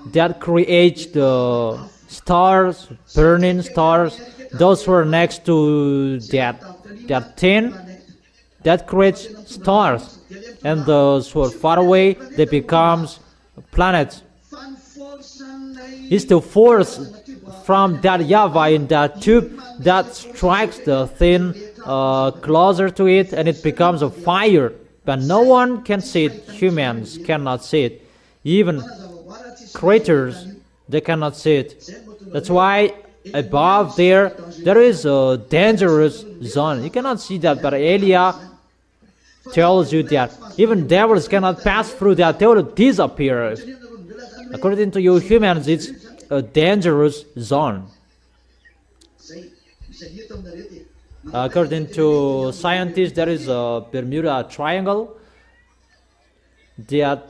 that creates the stars, burning stars, those who are next to that thing, that creates stars. And those who are far away, they becomes planets. It's the force from that YAHVAH in that tube that strikes the thing closer to it, and it becomes a fire. But no one can see it. Humans cannot see it. Even creatures, they cannot see it. That's why above there is a dangerous zone. You cannot see that, but Elia tells you that even devils cannot pass through that. They will disappear. According to you humans, it's a dangerous zone. According to scientists, there is a Bermuda Triangle. That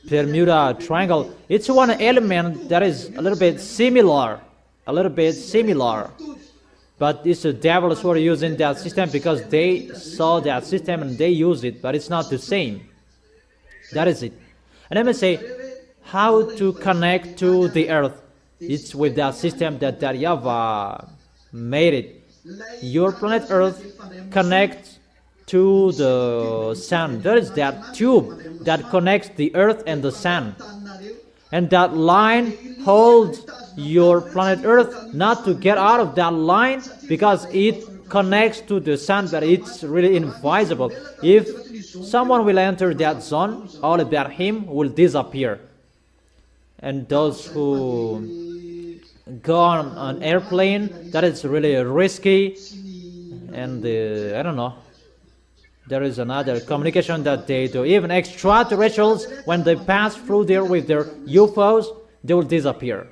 Bermuda Triangle, it's one element that is a little bit similar. But it's the devils who are using that system because they saw that system and they use it, but it's not the same. That is it. And let me say, how to connect to the earth. It's with that system that YAHVAH made it. Your planet Earth connects to the sun. There is that tube that connects the earth and the sun. And that line holds your planet Earth not to get out of that line, because it connects to the sun, but it's really invisible. If someone will enter that zone, all about him will disappear. And those who go on an airplane. That is really risky, and I don't know. There is another communication that they do. Even extraterrestrials, when they pass through there with their UFOs, they will disappear.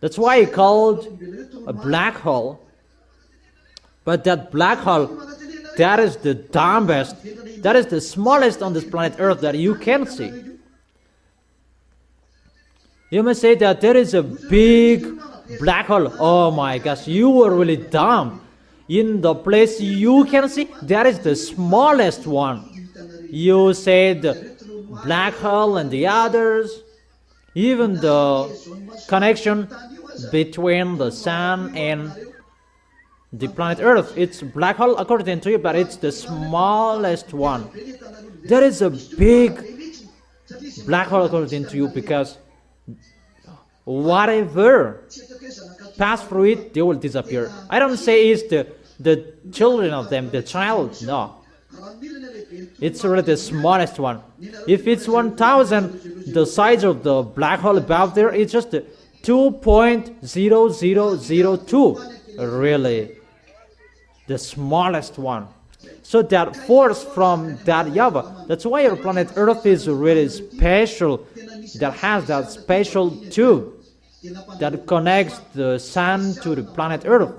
That's why it's called a black hole. But that black hole, that is the dumbest, that is the smallest on this planet Earth that you can see. You may say that there is a big black hole. Oh my gosh, you were really dumb. In the place you can see, that is the smallest one. You said black hole and the others. Even the connection between the sun and the planet Earth, it's black hole according to you, but it's the smallest one. There is a big black hole according to you, because whatever pass through it, they will disappear. I don't say it's the children of them, the child, no. It's really the smallest one. If it's 1,000, the size of the black hole above there, it's just 2.0002. Really, the smallest one. So that force from that YAHVAH, that's why our planet Earth is really special, that has that special tube that connects the sun to the planet Earth.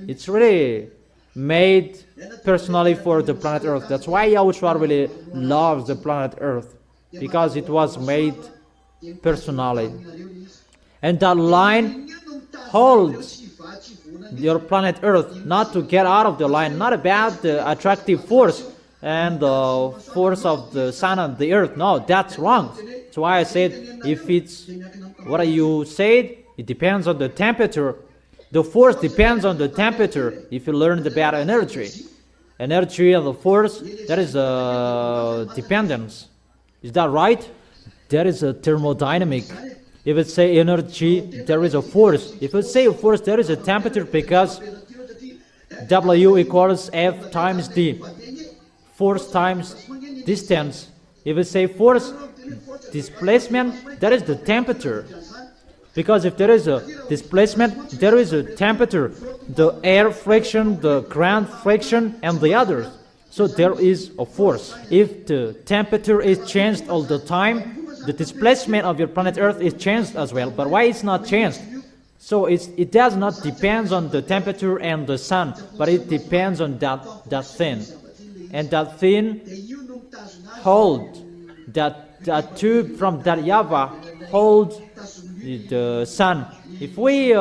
It's really made personally for the planet Earth. That's why YAHOSHUAH really loves the planet Earth, because it was made personally. And that line holds your planet Earth, not to get out of the line, not about the attractive force and the force of the sun and the earth. No, that's wrong. That's why I said, if it's what you said, it depends on the temperature. The force depends on the temperature. If you learned about energy and the force, that is a dependence. Is that right? There is a thermodynamic. If it say energy, there is a force. If it say force, there is a temperature, because W equals F times D. Force times distance. If it say force, displacement, that is the temperature. Because if there is a displacement, there is a temperature. The air friction, the ground friction, and the others. So there is a force. If the temperature is changed all the time, the displacement of your planet Earth is changed as well. But why it's not changed? So it does not depend on the temperature and the sun, but it depends on that thing. And that thing hold that tube from that YAHVAH holds the sun. If we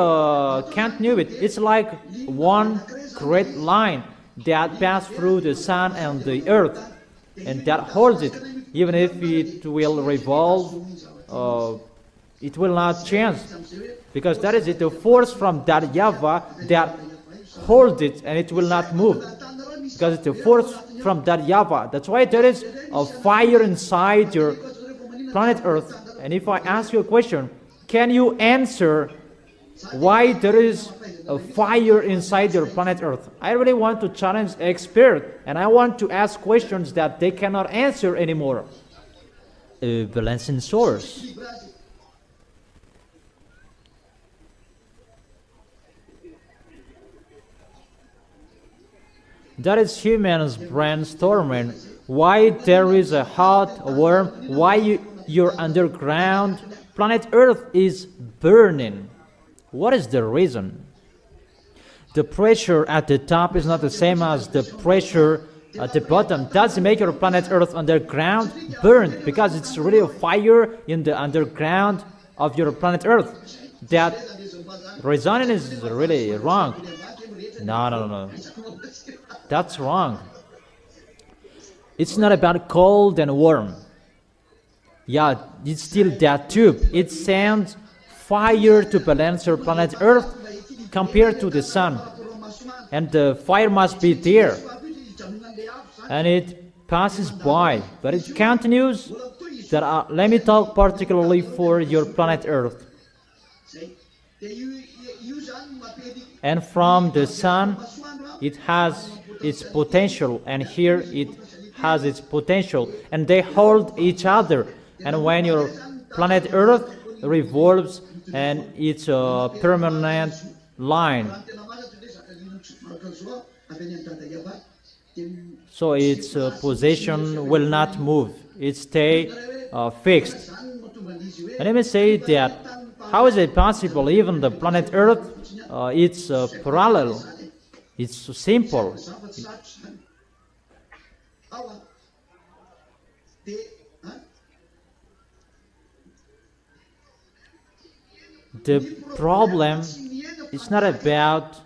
can't know it, it's like one great line that passes through the sun and the earth, and that holds it. Even if it will revolve, it will not change, because that is it, the force from that YAHVAH that holds it, and it will not move, because it's the force from that YAHVAH. That's why there is a fire inside your planet Earth. And if I ask you a question, can you answer why there is a fire inside your planet Earth? I really want to challenge experts, and I want to ask questions that they cannot answer anymore. Balancing source. That is humans brainstorming. Why there is a hot worm? Why your underground planet Earth is burning? What is the reason? The pressure at the top is not the same as the pressure at the bottom. Does make your planet Earth underground burn, because it's really a fire in the underground of your planet Earth. That reasoning is really wrong. No. That's wrong. It's not about cold and warm. Yeah, it's still that tube. It sends fire to balance your planet Earth compared to the sun. And the fire must be there. And it passes by, but it continues. Let me talk particularly for your planet Earth. And from the sun, it has its potential, and here it has its potential, and they hold each other. And when your planet Earth revolves, and it's a permanent line. So its position will not move. It stay fixed. And let me say that how is it possible? Even the planet Earth, it's parallel. It's simple. The problem is not about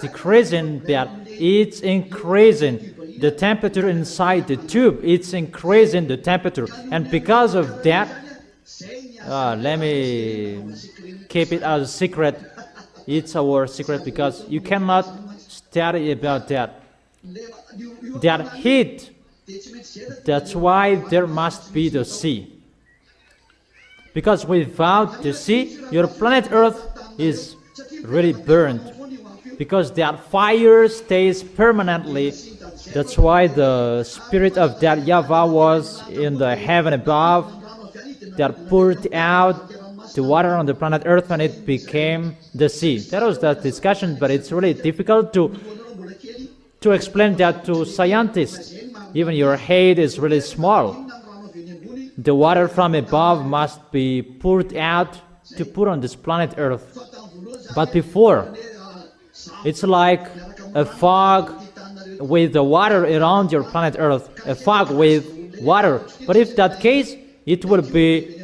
decreasing that, it's increasing the temperature inside the tube. It's increasing the temperature, and because of that, let me keep it as a secret. It's our secret because you cannot study about that. That heat, that's why there must be the sea. Because without the sea, your planet Earth is really burned. Because that fire stays permanently. That's why the spirit of that YAHVAH was in the heaven above, that poured out the water on the planet Earth, and it became the sea. That was that discussion, but it's really difficult to explain that to scientists. Even your head is really small. The water from above must be poured out to put on this planet Earth. But before, it's like a fog with the water around your planet Earth, a fog with water. But if that case, it will be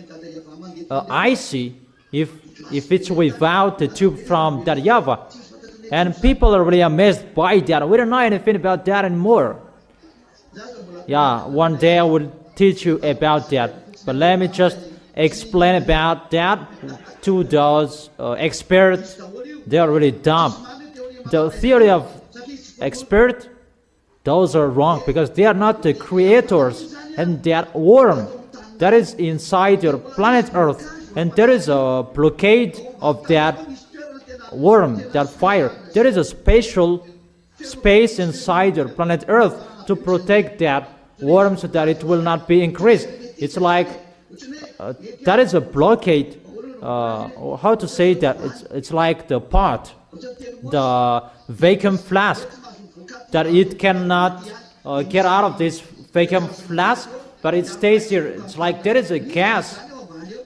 icy if it's without the tube from that YAHVAH. And people are really amazed by that. We don't know anything about that anymore. Yeah, one day I will teach you about that. But let me just explain about that to those experts. They are really dumb. The theory of experts, those are wrong because they are not the creators, and that worm that is inside your planet Earth, and there is a blockade of that worm, that fire. There is a special space inside your planet Earth to protect that worm so that it will not be increased. It's like that is a blockade. How to say that? It's like the pot, the vacuum flask, that it cannot get out of this vacuum flask, but it stays here. It's like there is a gas,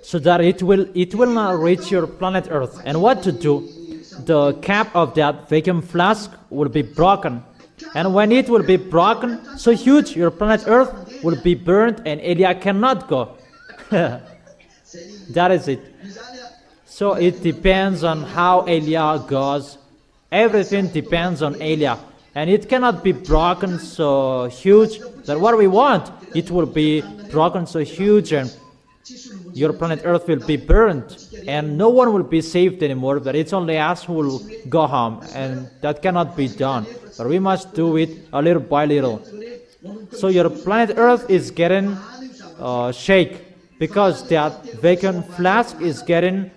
so that it will not reach your planet Earth. And what to do? The cap of that vacuum flask will be broken, and when it will be broken so huge, your planet Earth will be burned, and Elia cannot go. That is it. So it depends on how Elia goes. Everything depends on Elia, and it cannot be broken so huge that what we want, it will be broken so huge, and your planet Earth will be burned, and no one will be saved anymore, but it's only us who will go home, and that cannot be done. But we must do it a little by little. So your planet Earth is getting shake, because that vacuum flask is getting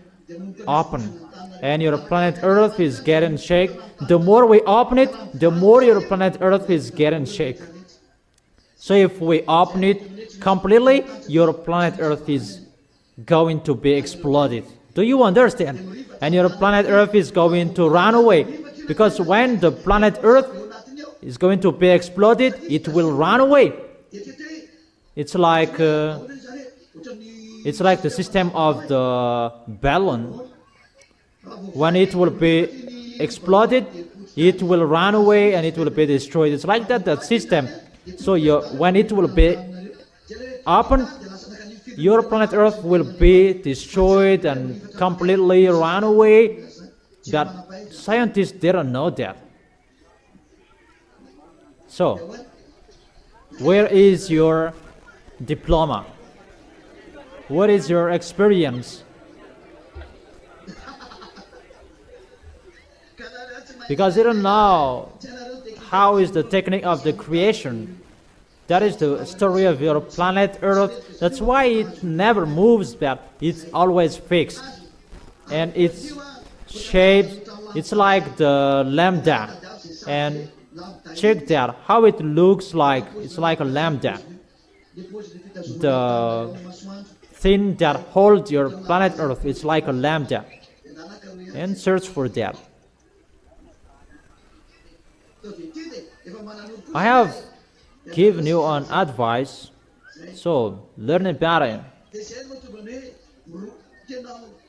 open, and your planet Earth is getting shake. The more we open it, the more your planet Earth is getting shake. So if we open it completely, your planet Earth is going to be exploded. Do you understand? And your planet Earth is going to run away, because when the planet Earth is going to be exploded, it will run away. It's like the system of the balloon. When it will be exploded, it will run away and it will be destroyed. It's like that system. So when it will be open, your planet Earth will be destroyed and completely run away. That scientists, they don't know that. So, where is your diploma? What is your experience? Because they don't know how is the technique of the creation. That is the story of your planet Earth. That's why it never moves back. It's always fixed. And it's shaped, it's like the lambda. And check that, how it looks like. It's like a lambda. The thing that holds your planet Earth. It's like a lambda. And search for that. I have given you an advice, so learn about it.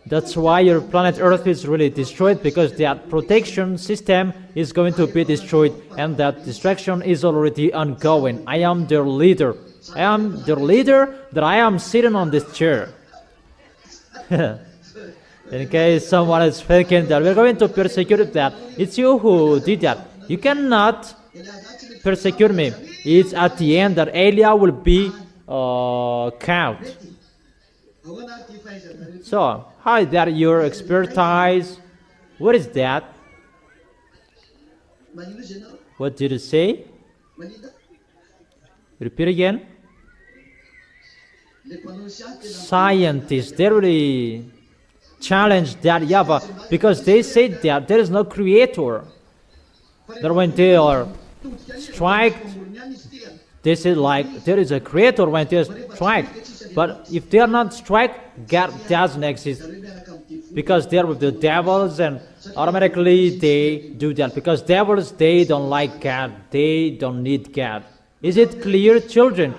That's why your planet Earth is really destroyed, because that protection system is going to be destroyed, and that destruction is already ongoing. I am their leader. I am the leader that I am sitting on this chair. In case someone is thinking that we're going to persecute that, it's you who did that. You cannot persecute me. It's at the end that Elia will be count. So, how is that your expertise? What is that? What did it say? Repeat again. Scientists, they really challenge that YAHVAH, because they say that there is no creator. That when they are strike, they say like there is a creator when they strike. But if they are not strike, God doesn't exist, because they are with the devils, and automatically they do that, because devils, they don't like God, they don't need God. Is it clear, children?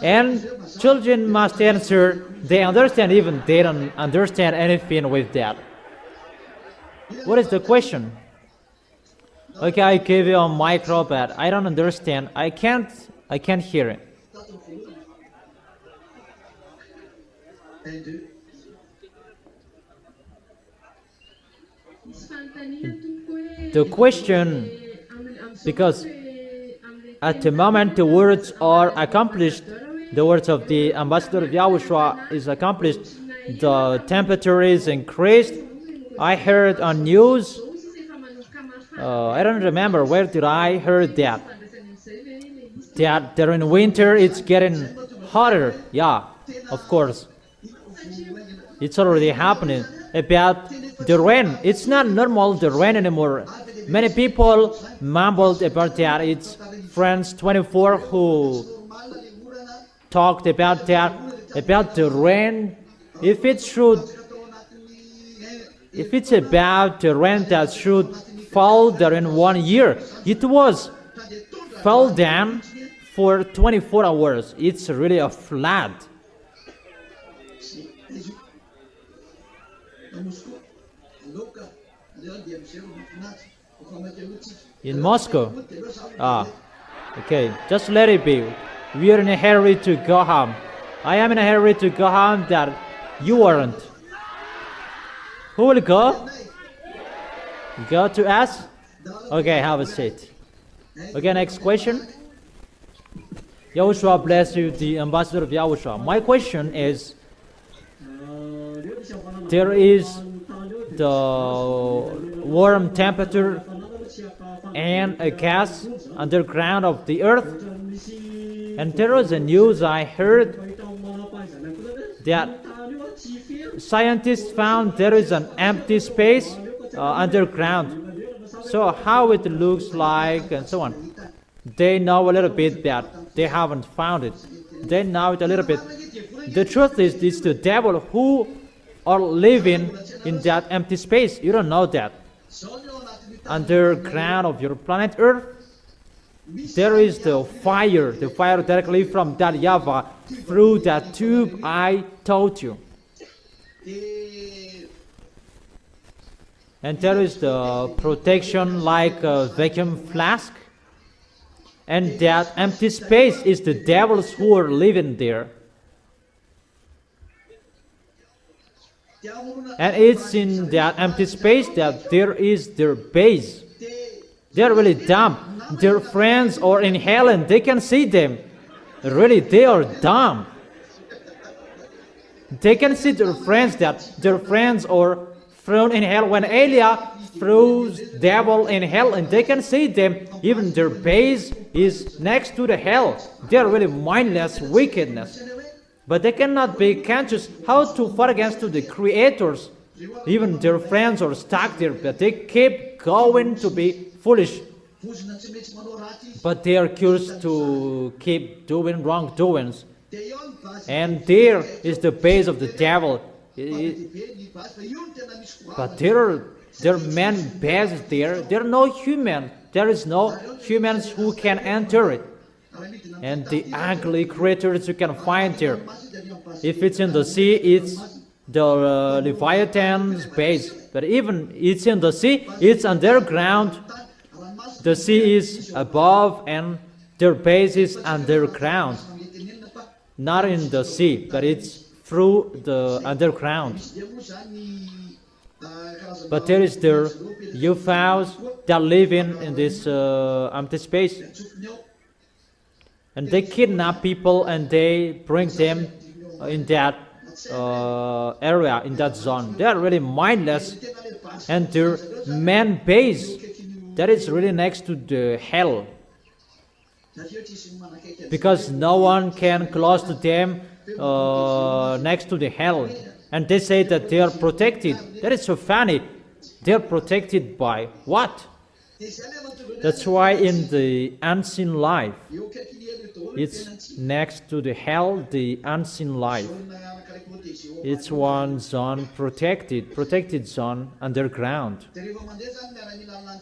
And children must answer. They understand, even they don't understand anything with that. What is the question? Okay, I gave you a micro, but I don't understand. I can't hear it. The question, because at the moment the words are accomplished, the words of the ambassador of YAHOSHUAH is accomplished, the temperature is increased. I heard on news, I don't remember where did I heard that during winter it's getting hotter. Yeah, of course. It's already happening. About the rain, it's not normal, the rain anymore. Many people mumbled about that. It's France 24 who talked about that, about the rain. If it's about the rain that should fall there in 1 year, it was fell down for 24 hours. It's really a flood. In Moscow? Okay, just let it be. We are in a hurry to go home. I am in a hurry to go home, that you aren't. Who will go? Go to us? Okay, have a seat. Okay, next question. YAHOSHUAH bless you, the ambassador of YAHOSHUAH. My question is, there is the warm temperature and a gas underground of the earth, and there was a news I heard that scientists found there is an empty space underground. So how it looks like and so on. They know a little bit that they haven't found it. They know it a little bit. The truth is, it's the devil who are living in that empty space. You don't know that. Underground of your planet Earth, there is the fire directly from that YAHVAH through that tube I told you. And there is the protection like a vacuum flask. And that empty space is the devils who are living there. And it's in that empty space that there is their base. They're really dumb. Their friends are in hell and they can see them. Really, they are dumb. They can see their friends, that their friends are thrown in hell. When Elia throws devil in hell, and they can see them, even their base is next to the hell. They are really mindless wickedness. But they cannot be conscious how to fight against the creators. Even their friends are stuck there, but they keep going to be foolish. But they are cursed to keep doing wrongdoings. And there is the base of the devil. But there are man bases there. There are no human. There is no humans who can enter it. And the ugly creatures you can find there. If it's in the sea, it's the Leviathan's base. But even it's in the sea, it's underground. The sea is above and their base is underground. Not in the sea, but it's through the underground. But there is their YAHVAHs that live in this empty space. And they kidnap people and they bring them in that area, in that zone. They are really mindless. And their man base, that is really next to the hell. Because no one can close to them next to the hell. And they say that they are protected. That is so funny. They are protected by what? That's why in the unseen life, it's next to the hell, the unseen life. It's one zone protected zone underground.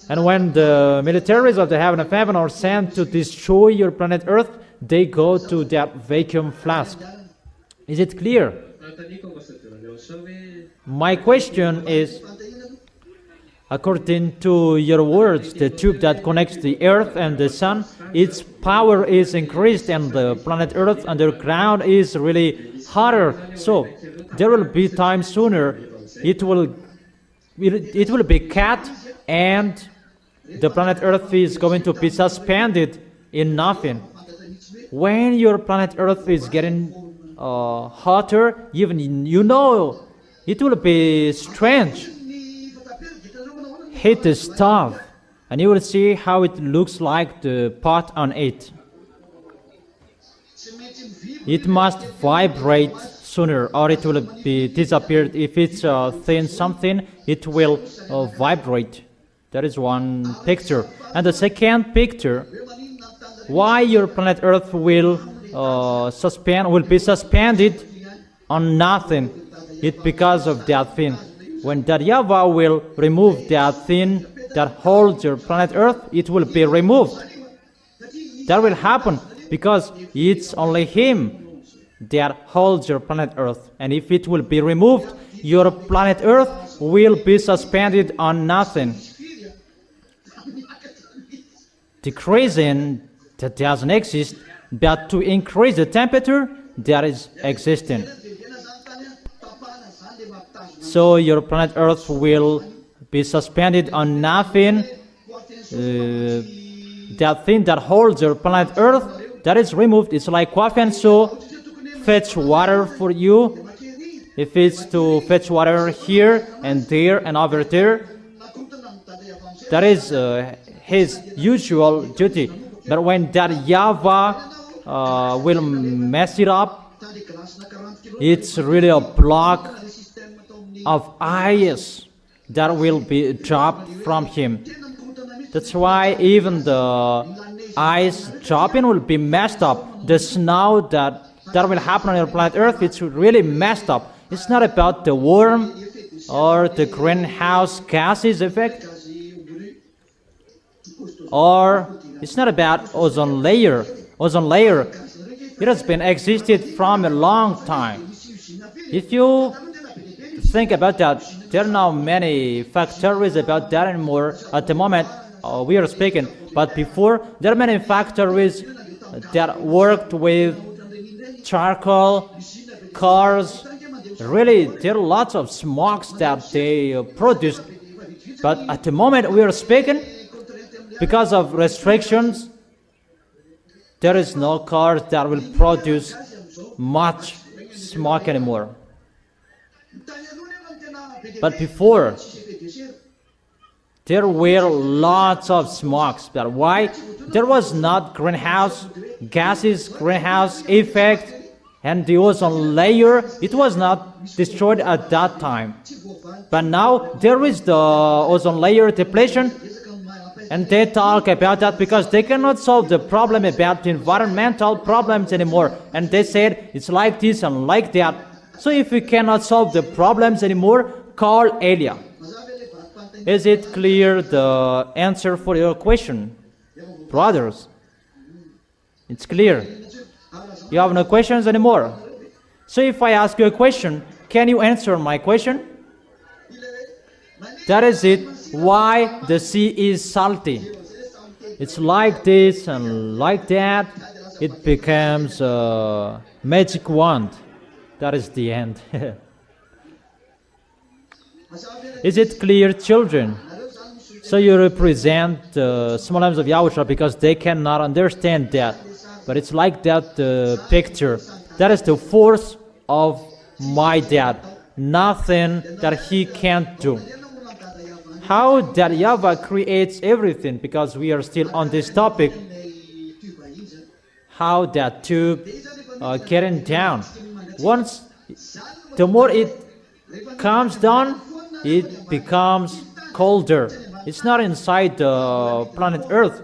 And when the militaries of the heaven of heaven are sent to destroy your planet Earth, they go to that vacuum flask. Is it clear? My question is, according to your words, the tube that connects the Earth and the Sun, its power is increased and the planet Earth underground is really hotter. So there will be time sooner it will be cut and the planet Earth is going to be suspended in nothing. When your planet Earth is getting hotter, even you know it will be strange. Hit the stove and you will see how it looks like the pot on it. It must vibrate sooner or it will be disappeared. If it's thin something, it will vibrate. That is one picture. And the second picture, why your planet Earth will be suspended on nothing. It's because of that thing. When that YAHVAH will remove that thing that holds your planet Earth, it will be removed. That will happen because it's only Him that holds your planet Earth. And if it will be removed, your planet Earth will be suspended on nothing. Decreasing that doesn't exist, but to increase the temperature that is existing. So your planet Earth will be suspended on nothing. That thing that holds your planet Earth, that is removed. It's like coffin, so fetch water for you. If it's to fetch water here and there and over there, that is his usual duty. But when that YAHVAH will mess it up, it's really a block of ice that will be dropped from him. That's why even the ice dropping will be messed up. The snow that will happen on your planet Earth, it's really messed up. It's not about the worm or the greenhouse gases effect, or it's not about ozone layer. Ozone layer, it has been existed from a long time. If you think about that, there are now many factories about that anymore. At the moment we are speaking, but before there are many factories that worked with charcoal, cars. Really, there are lots of smokes that they produced. But at the moment we are speaking, because of restrictions, there is no cars that will produce much smoke anymore. But before, there were lots of smokes. But why? There was not greenhouse gases, greenhouse effect, and the ozone layer. It was not destroyed at that time. But now there is the ozone layer depletion. And they talk about that because they cannot solve the problem about the environmental problems anymore. And they said it's like this and like that. So if we cannot solve the problems anymore, call Elia. Is it clear the answer for your question? Brothers, it's clear. You have no questions anymore. So if I ask you a question, can you answer my question? That is it. Why the sea is salty? It's like this and like that. It becomes a magic wand. That is the end. Is it clear, children? So you represent the small arms of YAHOSHUAH because they cannot understand that. But it's like that picture. That is the force of my dad. Nothing that he can't do. How that YAHVAH creates everything, because we are still on this topic. How that tube getting down. Once, the more it comes down, it becomes colder. It's not inside the planet Earth,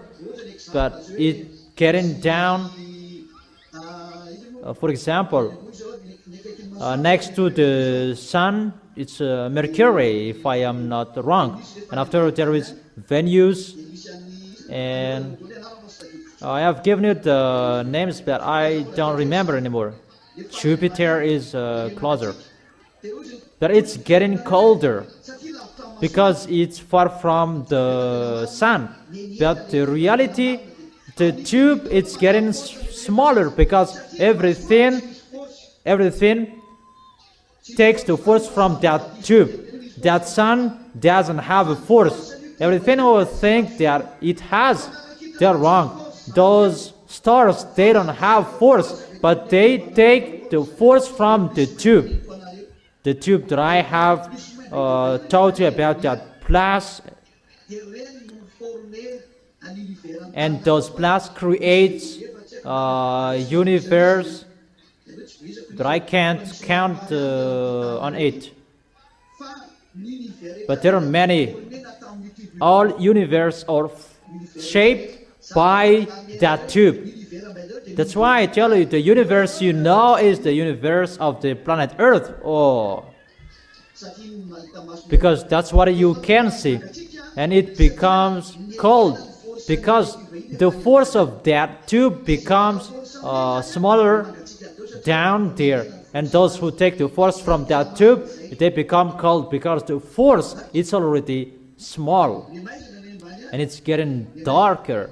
but it getting down. For example, next to the sun, it's Mercury, if I am not wrong. And after there is Venus, and I have given you the names, but I don't remember anymore. Jupiter is closer. But it's getting colder because it's far from the sun. But the reality, the tube, it's getting smaller because everything takes the force from that tube. That sun doesn't have a force. Everything will think that it has. They're wrong. Those stars, they don't have force, but they take the force from the tube. The tube that I have taught you about, that plus, and those plus creates universe, but I can't count on it. But there are many. All universe are shaped by that tube. That's why I tell you, the universe you know is the universe of the planet Earth. Oh, because that's what you can see. And it becomes cold because the force of that tube becomes smaller down there. And those who take the force from that tube, they become cold because the force is already small. And it's getting darker.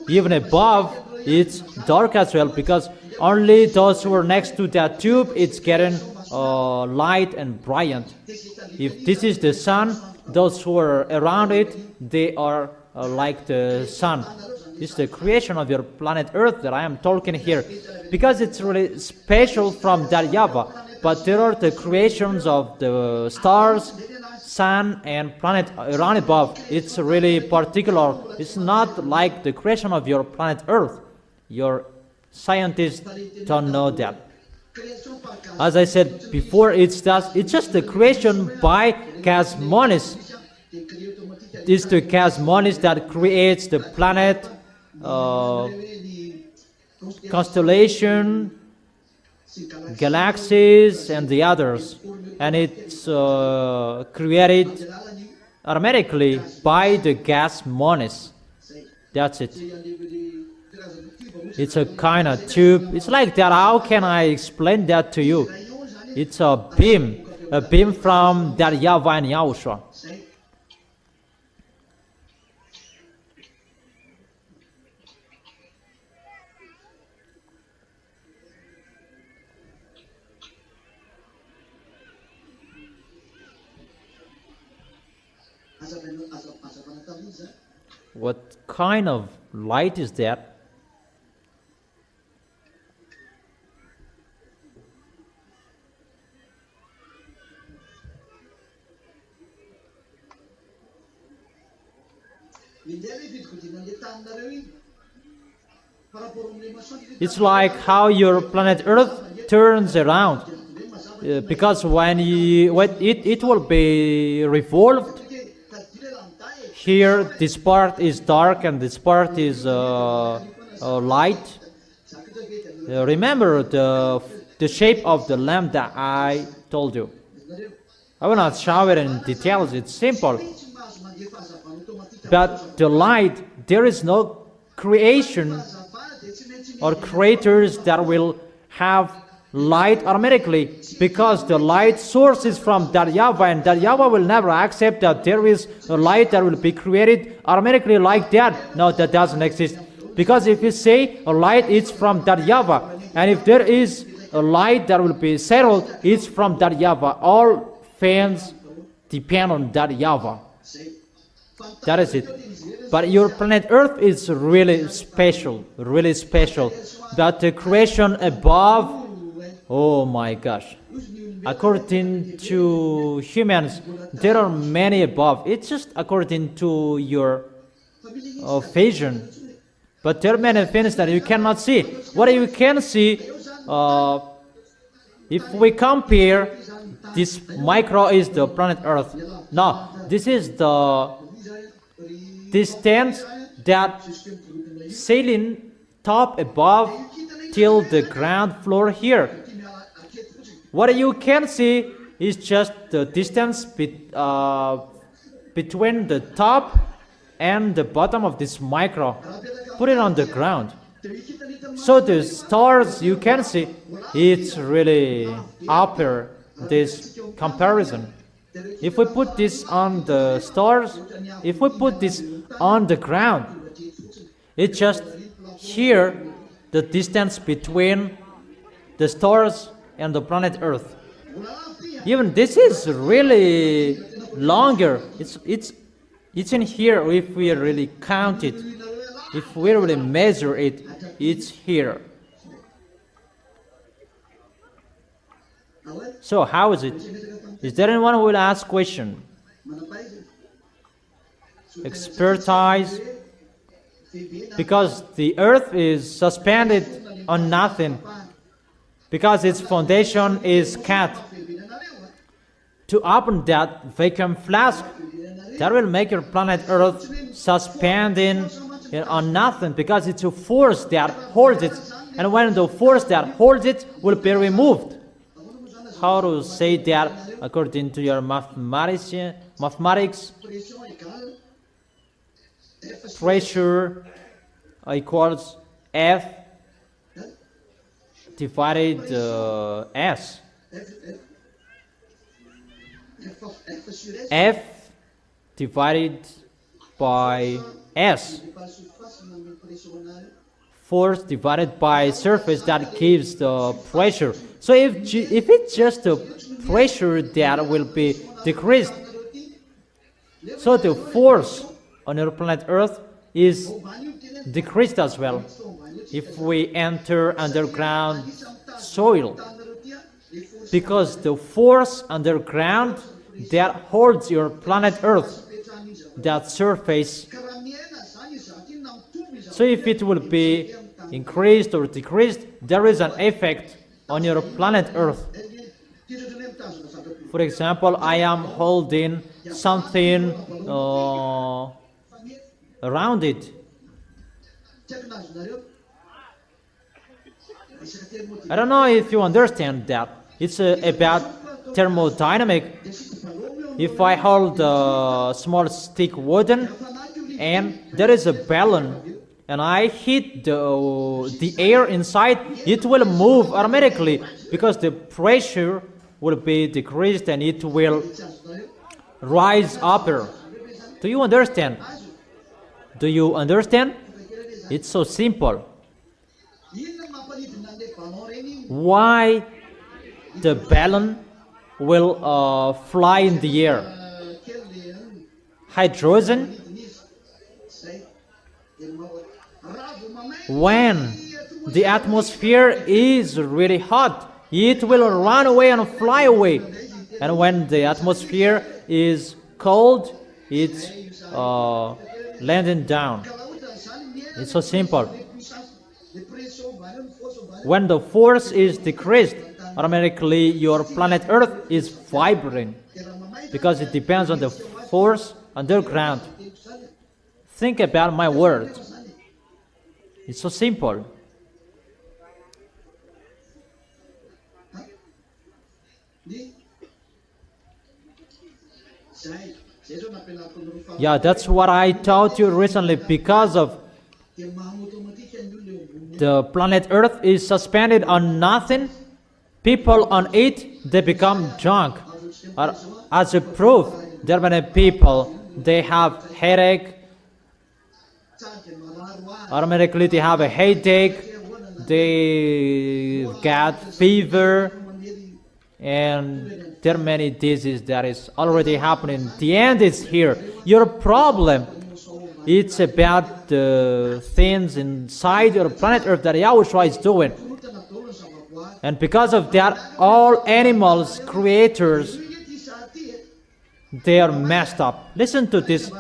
Even above, it's dark as well, because only those who are next to that tube, it's getting light and brilliant. If this is the sun, those who are around it, they are like the sun. It's the creation of your planet Earth that I am talking here, because it's really special from that YAHVAH. But there are the creations of the stars, sun and planet around above. It's really particular. It's not like the creation of your planet Earth. Your scientists don't know that. As I said before, it's just the creation by Cosmonis. It's the Cosmonis that creates the planet, constellation, galaxies, and the others. And it's created automatically by the Cosmonis. That's it. It's a kind of tube. It's like that. How can I explain that to you? It's a beam from that YAHVAH and YAHOSHUAH. What kind of light is that? It's like how your planet Earth turns around, because when it will be revolved, here this part is dark and this part is light. Remember the shape of the lamp that I told you. I will not show it in details, it's simple. But the light, there is no creation or creators that will have light automatically, because the light source is from that YAHVAH, and that YAHVAH will never accept that there is a light that will be created automatically like that. No, that doesn't exist. Because if you say a light is from that YAHVAH, and if there is a light that will be settled, it's from that YAHVAH. All fans depend on that YAHVAH. That is it. But your planet Earth is really special, really special. But the creation above, oh my gosh. According to humans, there are many above. It's just according to your vision. But there are many things that you cannot see. What you can see, if we compare, this micro is the planet Earth. Now, this is the distance that sailing top above till the ground floor here. What you can see is just the distance between the top and the bottom of this micro. Put it on the ground. So the stars you can see, it's really upper this comparison. If we put this on the stars, if we put this on the ground, it's just here the distance between the stars and the planet Earth. Even this is really longer. It's in here. If we really count it, if we really measure it, it's here. So how is it? Is there anyone who will ask question? Expertise. Because the earth is suspended on nothing. Because its foundation is cut. To open that vacuum flask, that will make your planet Earth suspending on nothing, because it's a force that holds it. And when the force that holds it will be removed. How to say that according to your mathematics? Pressure equals F divided S. F divided by S. Force divided by surface that gives the pressure. So if it's just the pressure that will be decreased, so the force on your planet Earth is decreased as well. If we enter underground soil, because the force underground that holds your planet Earth, that surface, so if it will be increased or decreased, there is an effect on your planet Earth. For example, I am holding something around it. I don't know if you understand that. It's about thermodynamic. If I hold a small stick wooden and there is a balloon and I hit the air inside, it will move automatically because the pressure will be decreased and it will rise upper. Do you understand? Do you understand? It's so simple. Why the balloon will fly in the air? Hydrogen. When the atmosphere is really hot, it will run away and fly away. And when the atmosphere is cold, it's landing down. It's so simple. When the force is decreased, automatically your planet Earth is vibrating because it depends on the force underground. Think about my word. It's so simple. Yeah, that's what I taught you recently. Because of the planet Earth is suspended on nothing, people on it, they become drunk. As a proof, there are many people, they have headache, automatically they have a headache, they get fever, and there are many diseases that is already happening. The end is here. Your problem, it's about the things inside your planet Earth that YAHOSHUAH is doing. And because of that, all animals, creators, they are messed up. Listen to this.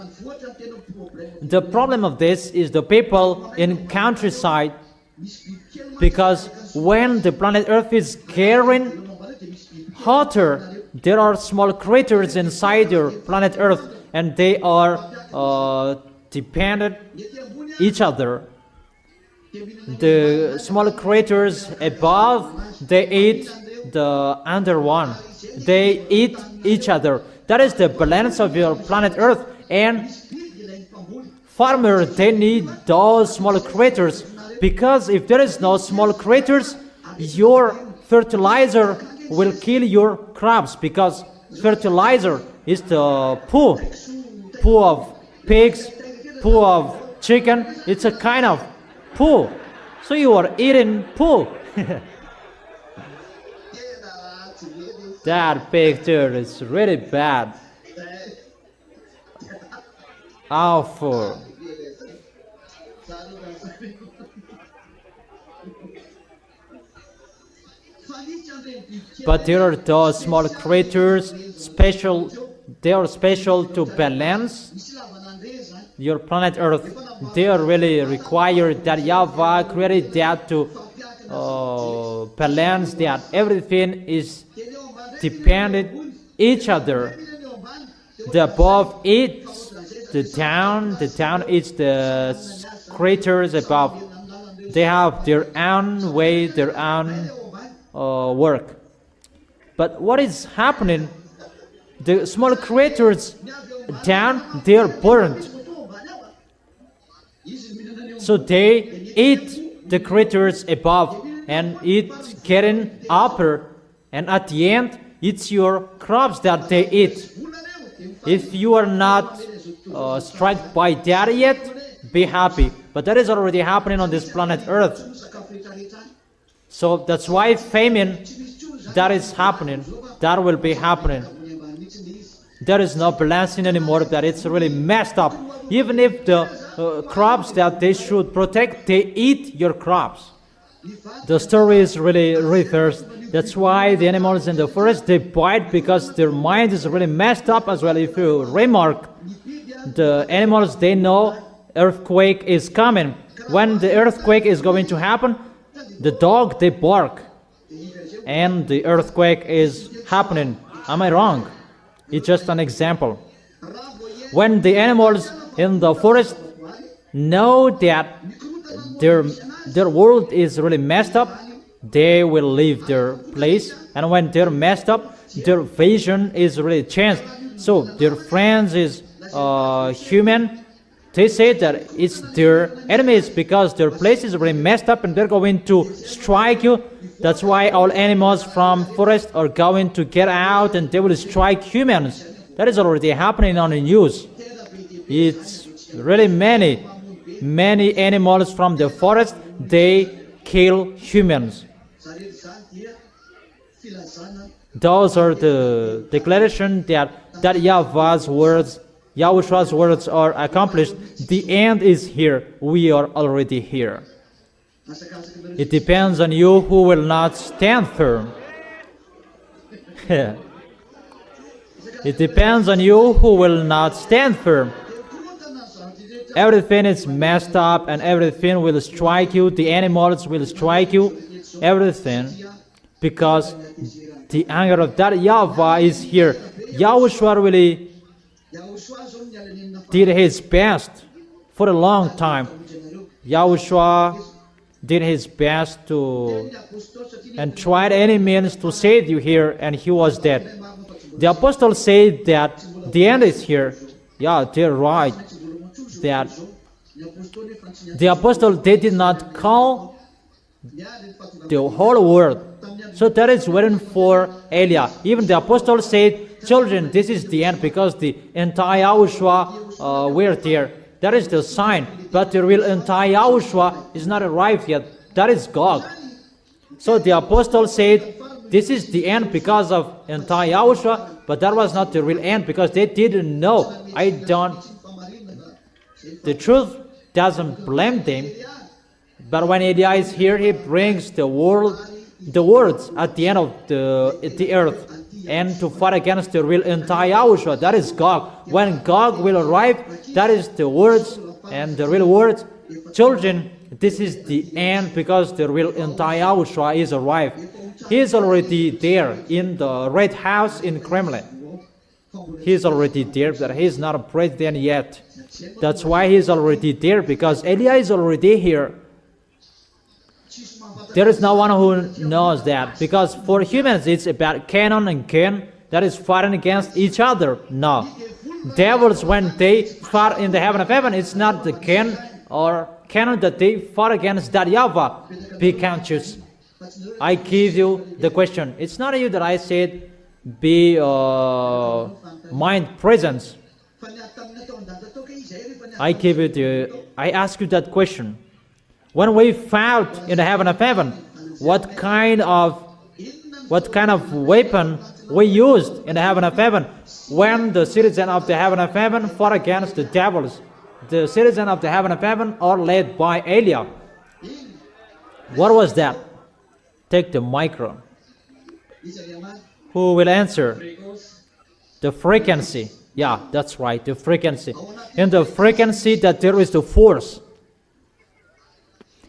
The problem of this is the people in countryside, because when the planet Earth is getting hotter, there are small creatures inside your planet Earth, and they are dependent each other. The small creatures above, they eat the under one. They eat each other. That is the balance of your planet Earth. And farmers, they need those small creatures, because if there is no small creatures, your fertilizer will kill your crops, because fertilizer is the poo of pigs, poo of chicken. It's a kind of poo. So you are eating poo. That picture is really bad. Awful. But there are those small creatures, special. They are special to balance your planet Earth. They are really required that YAHVAH created that to balance that. Everything is dependent each other. The above eats the down eats the creatures above. They have their own way, their own work. But what is happening? The small creatures down, they are burnt. So they eat the creatures above, and it's getting upper, and at the end, it's your crops that they eat. If you are not struck by that yet, be happy. But that is already happening on this planet Earth. So that's why famine, that is happening, that will be happening. There is no balancing anymore, that it's really messed up. Even if the crops that they should protect, they eat your crops. The story is really reversed. That's why the animals in the forest, they bite, because their mind is really messed up as well. If you remark, the animals, they know earthquake is coming. When the earthquake is going to happen, the dog, they bark, and the earthquake is happening. Am I wrong? It's just an example. When the animals in the forest know that their world is really messed up, they will leave their place. And when they're messed up, their vision is really changed. So their friends is human. They say that it's their enemies, because their place is really messed up and they're going to strike you. That's why all animals from forest are going to get out and they will strike humans. That is already happening on the news. It's really many animals from the forest, they kill humans. Those are the declaration that YAHVAH's words, YAHOSHUAH's words are accomplished. The end is here. We are already here. It depends on you who will not stand firm. It depends on you who will not stand firm. Everything is messed up and everything will strike you. The animals will strike you. Everything. Because the anger of that YAHVAH is here. YAHOSHUAH really did his best for a long time. Yahushua did his best to and tried any means to save you here, and he was dead. The apostles say that the end is here. Yeah, they're right. That the apostles, they did not call the whole world. So that is written for Elia. Even the apostles said, children, this is the end, because the entire YAHOSHUAH were there. That is the sign. But the real entire YAHOSHUAH is not arrived yet. That is God. So the apostles said, this is the end because of entire YAHOSHUAH, but that was not the real end, because they didn't know. The truth doesn't blame them. But when Elia is here, he brings the words at the end of the earth, and to fight against the real entire YAHOSHUAH. That is God. When God will arrive, that is the words and the real words. Children, this is the end, because the real entire YAHOSHUAH is arrived. He is already there in the Red House in Kremlin. He is already there, but he is not a president yet. That's why he is already there, because Elia is already here. There is no one who knows that, because for humans it's about Canon and Cain that is fighting against each other. No. Devils, when they fight in the heaven of heaven, it's not the Cain or Canon that they fought against, that YAHVAH. Be conscious. I give you the question. It's not you that I said be mind presence. I give it to you. I ask you that question. When we fought in the heaven of heaven, what kind of weapon we used in the heaven of heaven? When the citizens of the heaven of heaven fought against the devils, the citizens of the heaven of heaven are led by Elia. What was that? Take the micro. Who will answer? The frequency. Yeah, that's right, the frequency. In the frequency that there is the force.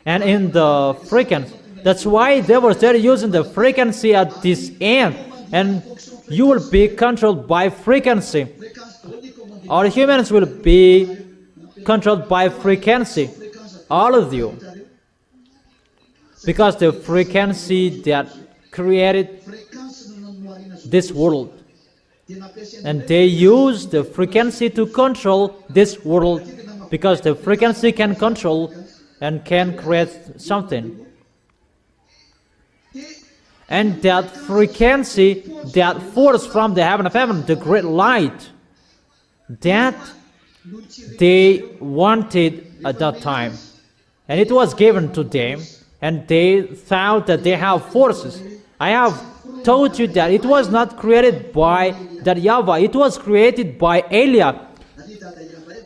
And in the frequency, that's why they were using the frequency at this end. And you will be controlled by frequency. Our humans will be controlled by frequency. All of you. Because the frequency that created this world. And they use the frequency to control this world. Because the frequency can control and can create something. And that frequency, that force from the heaven of heaven, the great light, that they wanted at that time. And it was given to them, and they thought that they have forces. I have told you that it was not created by that YAHVAH, it was created by Elia.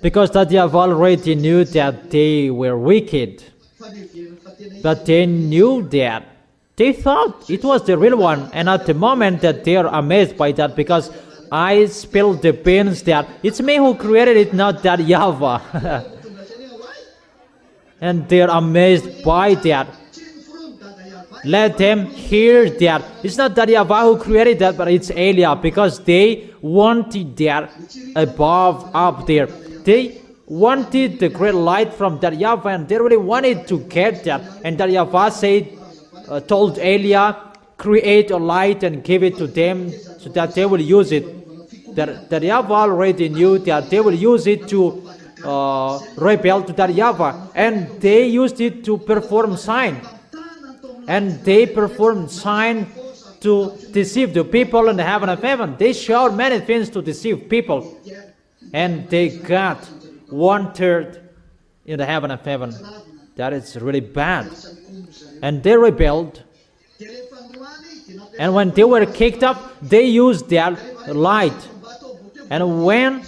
Because that YAHVAH already knew that they were wicked. But they knew that. They thought it was the real one. And at the moment that they are amazed by that, because I spilled the beans that it's me who created it, not that YAHVAH. And they are amazed by that. Let them hear that. It's not that YAHVAH who created that, but it's Elia, because they wanted that above, up there. They wanted the great light from that YAHVAH, and they really wanted to get that. And that YAHVAH said, told Elia, create a light and give it to them so that they will use it. That YAHVAH already knew that they will use it to rebel to that YAHVAH. And they used it to perform sign. And they performed sign to deceive the people in the heaven of heaven. They showed many things to deceive people. And they got 1/3 in the heaven of heaven. That is really bad. And they rebelled. And when they were kicked up, they used that light. And when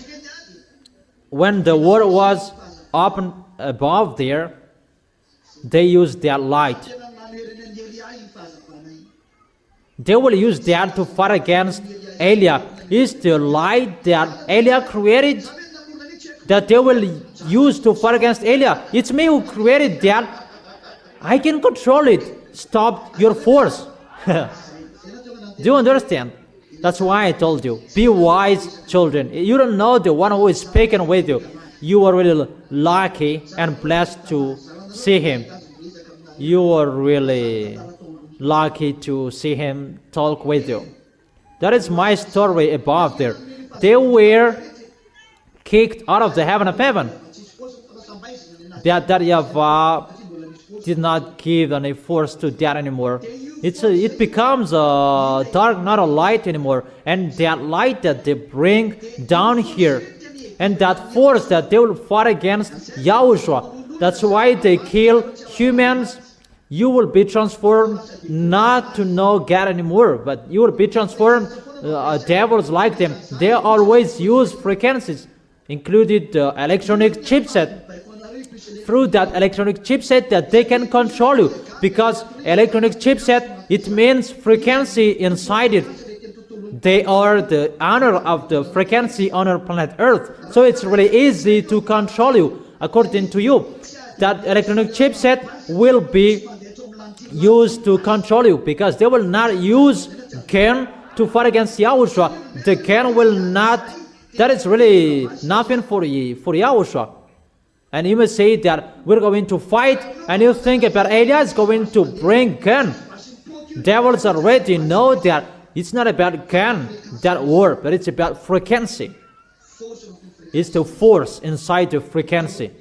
the world was open above there, they used that light. They will use that to fight against Elia. Is the light that Elia created that they will use to fight against Elia? It's me who created that. I can control it. Stop your force. Do you understand? That's why I told you. Be wise, children. You don't know the one who is speaking with you. you are really lucky and blessed to see him. You are really lucky to see him talk with you. That is my story above there. They were kicked out of the heaven of heaven. That YAHVAH did not give any force to that anymore. It becomes a dark, not a light anymore. And that light that they bring down here, and that force that they will fight against YAHOSHUAH, that's why they kill humans. You will be transformed not to know God anymore, but you will be transformed. Devils like them, they always use frequencies, included the electronic chipset. Through that electronic chipset that they can control you, because electronic chipset, it means frequency inside it. They are the owner of the frequency on our planet Earth, so it's really easy to control you according to you. That electronic chipset will be used to control you, because they will not use gun to fight against YAHOSHUAH. The gun will not, that is really nothing for YAHOSHUAH. And you may say that we're going to fight, and you think about Eliah is going to bring gun. Devils already know that it's not about gun, that war, but it's about frequency. It's the force inside the frequency.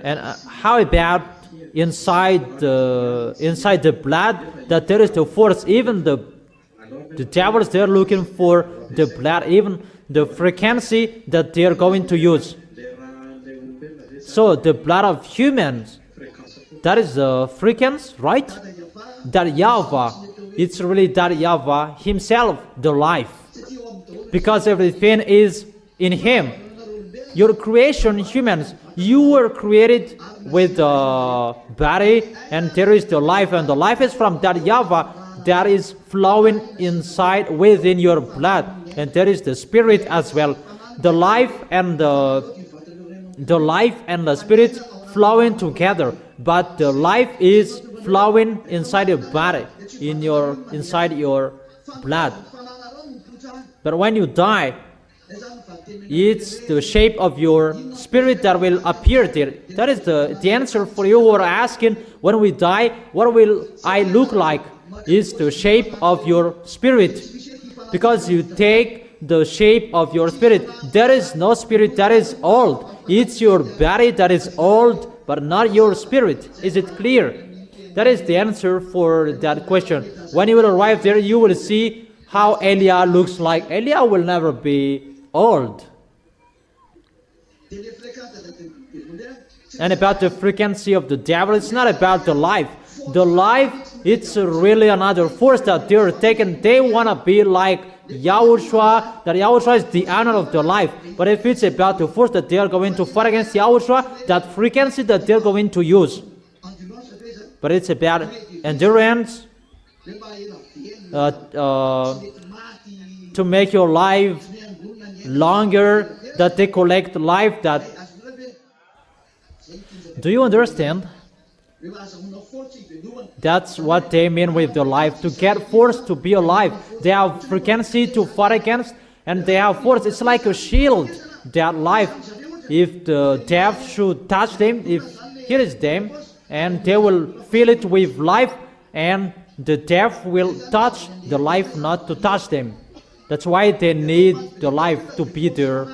And how about inside the blood, that there is the force? Even the devils, they're looking for the blood, even the frequency that they're going to use. So the blood of humans, that is the frequency, right? That YAHVAH, it's really that YAHVAH himself, the life, because everything is in him. Your creation, humans, you were created with a body, and there is the life, and the life is from that YAHVAH that is flowing inside within your blood, and there is the spirit as well. The life and the spirit flowing together, but the life is flowing inside your body, inside your blood. But when you die, it's the shape of your spirit that will appear there. That is the answer for you who are asking, when we die, what will I look like? Is the shape of your spirit. Because you take the shape of your spirit. There is no spirit that is old. It's your body that is old, but not your spirit. Is it clear? That is the answer for that question. When you will arrive there, you will see how Eliah looks like. Eliah will never be old. And about the frequency of the devil, it's not about the life. The life, it's really another force that they're taking. They want to be like YAHOSHUAH, that YAHOSHUAH is the owner of the life. But if it's about the force that they are going to fight against YAHOSHUAH, that frequency that they're going to use. But it's about endurance, to make your life longer, that they collect life. That, do you understand? That's what they mean with the life, to get force to be alive. They have frequency to fight against, and they have force. It's like a shield, that life. If the death should touch them, if here is them, and they will feel it with life, and the death will touch the life, not to touch them. That's why they need the life to be their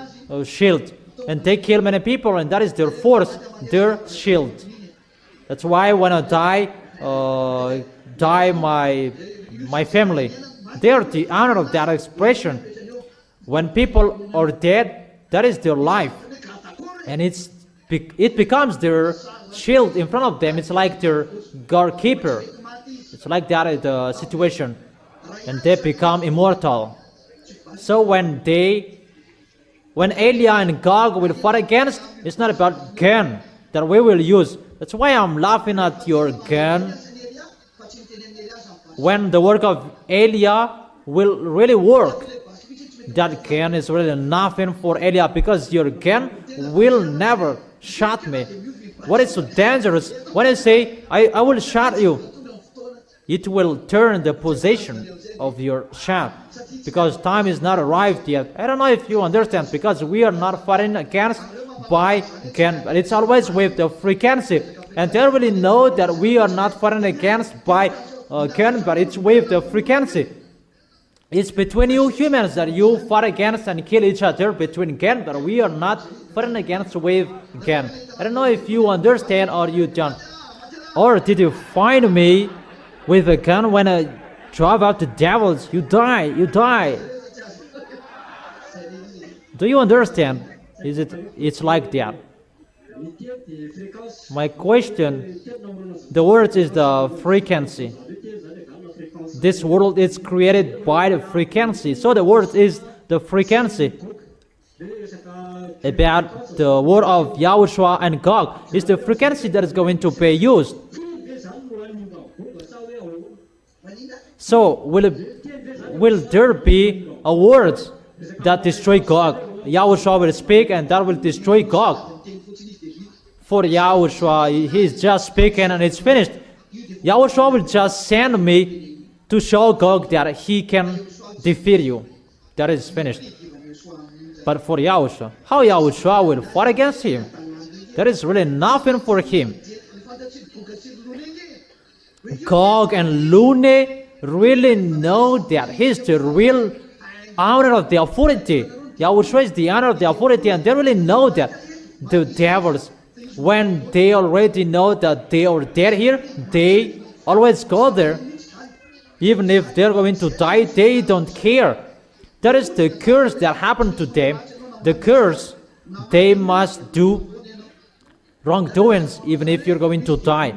shield. And they kill many people, and that is their force, their shield. That's why when I die my family, they are the honor of that expression. When people are dead, that is their life, and it becomes their shield in front of them. It's like their guard-keeper. It's like that is the situation, and they become immortal. So when Eliah and Gog will fight against, it's not about gun that we will use. That's why I'm laughing at your gun. When the work of Eliah will really work, that gun is really nothing for Eliah, because your gun will never shot me. What is so dangerous? When I say, I will shot you, it will turn the position of your shaft, because time is not arrived yet. I don't know if you understand, because we are not fighting against by Gen, but it's always with the frequency. And they really know that we are not fighting against by Gen, but it's with the frequency. It's between you humans that you fight against and kill each other between Gen, but we are not fighting against with Gen. I don't know if you understand or you don't. Or did you find me with a gun when I drive out the devils? You die, you die. Do you understand? It's like that. My question, the word is the frequency. This world is created by the frequency. So the word is the frequency. About the word of YAHOSHUAH and Gog is the frequency that is going to be used. So will there be a word that destroy Gog? YAHOSHUAH will speak and that will destroy Gog. For YAHOSHUAH, he is just speaking and it's finished. YAHOSHUAH will just send me to show Gog that he can defeat you. That is finished. But for YAHOSHUAH, how YAHOSHUAH will fight against him? There is really nothing for him. Gog and Lune really know that he's the real owner of the authority. YAHOSHUAH is the owner of the authority, and they really know that. The devils, when they already know that they are dead here, they always go there. Even if they're going to die, they don't care. That is the curse that happened to them. The curse, they must do wrongdoings even if you're going to die.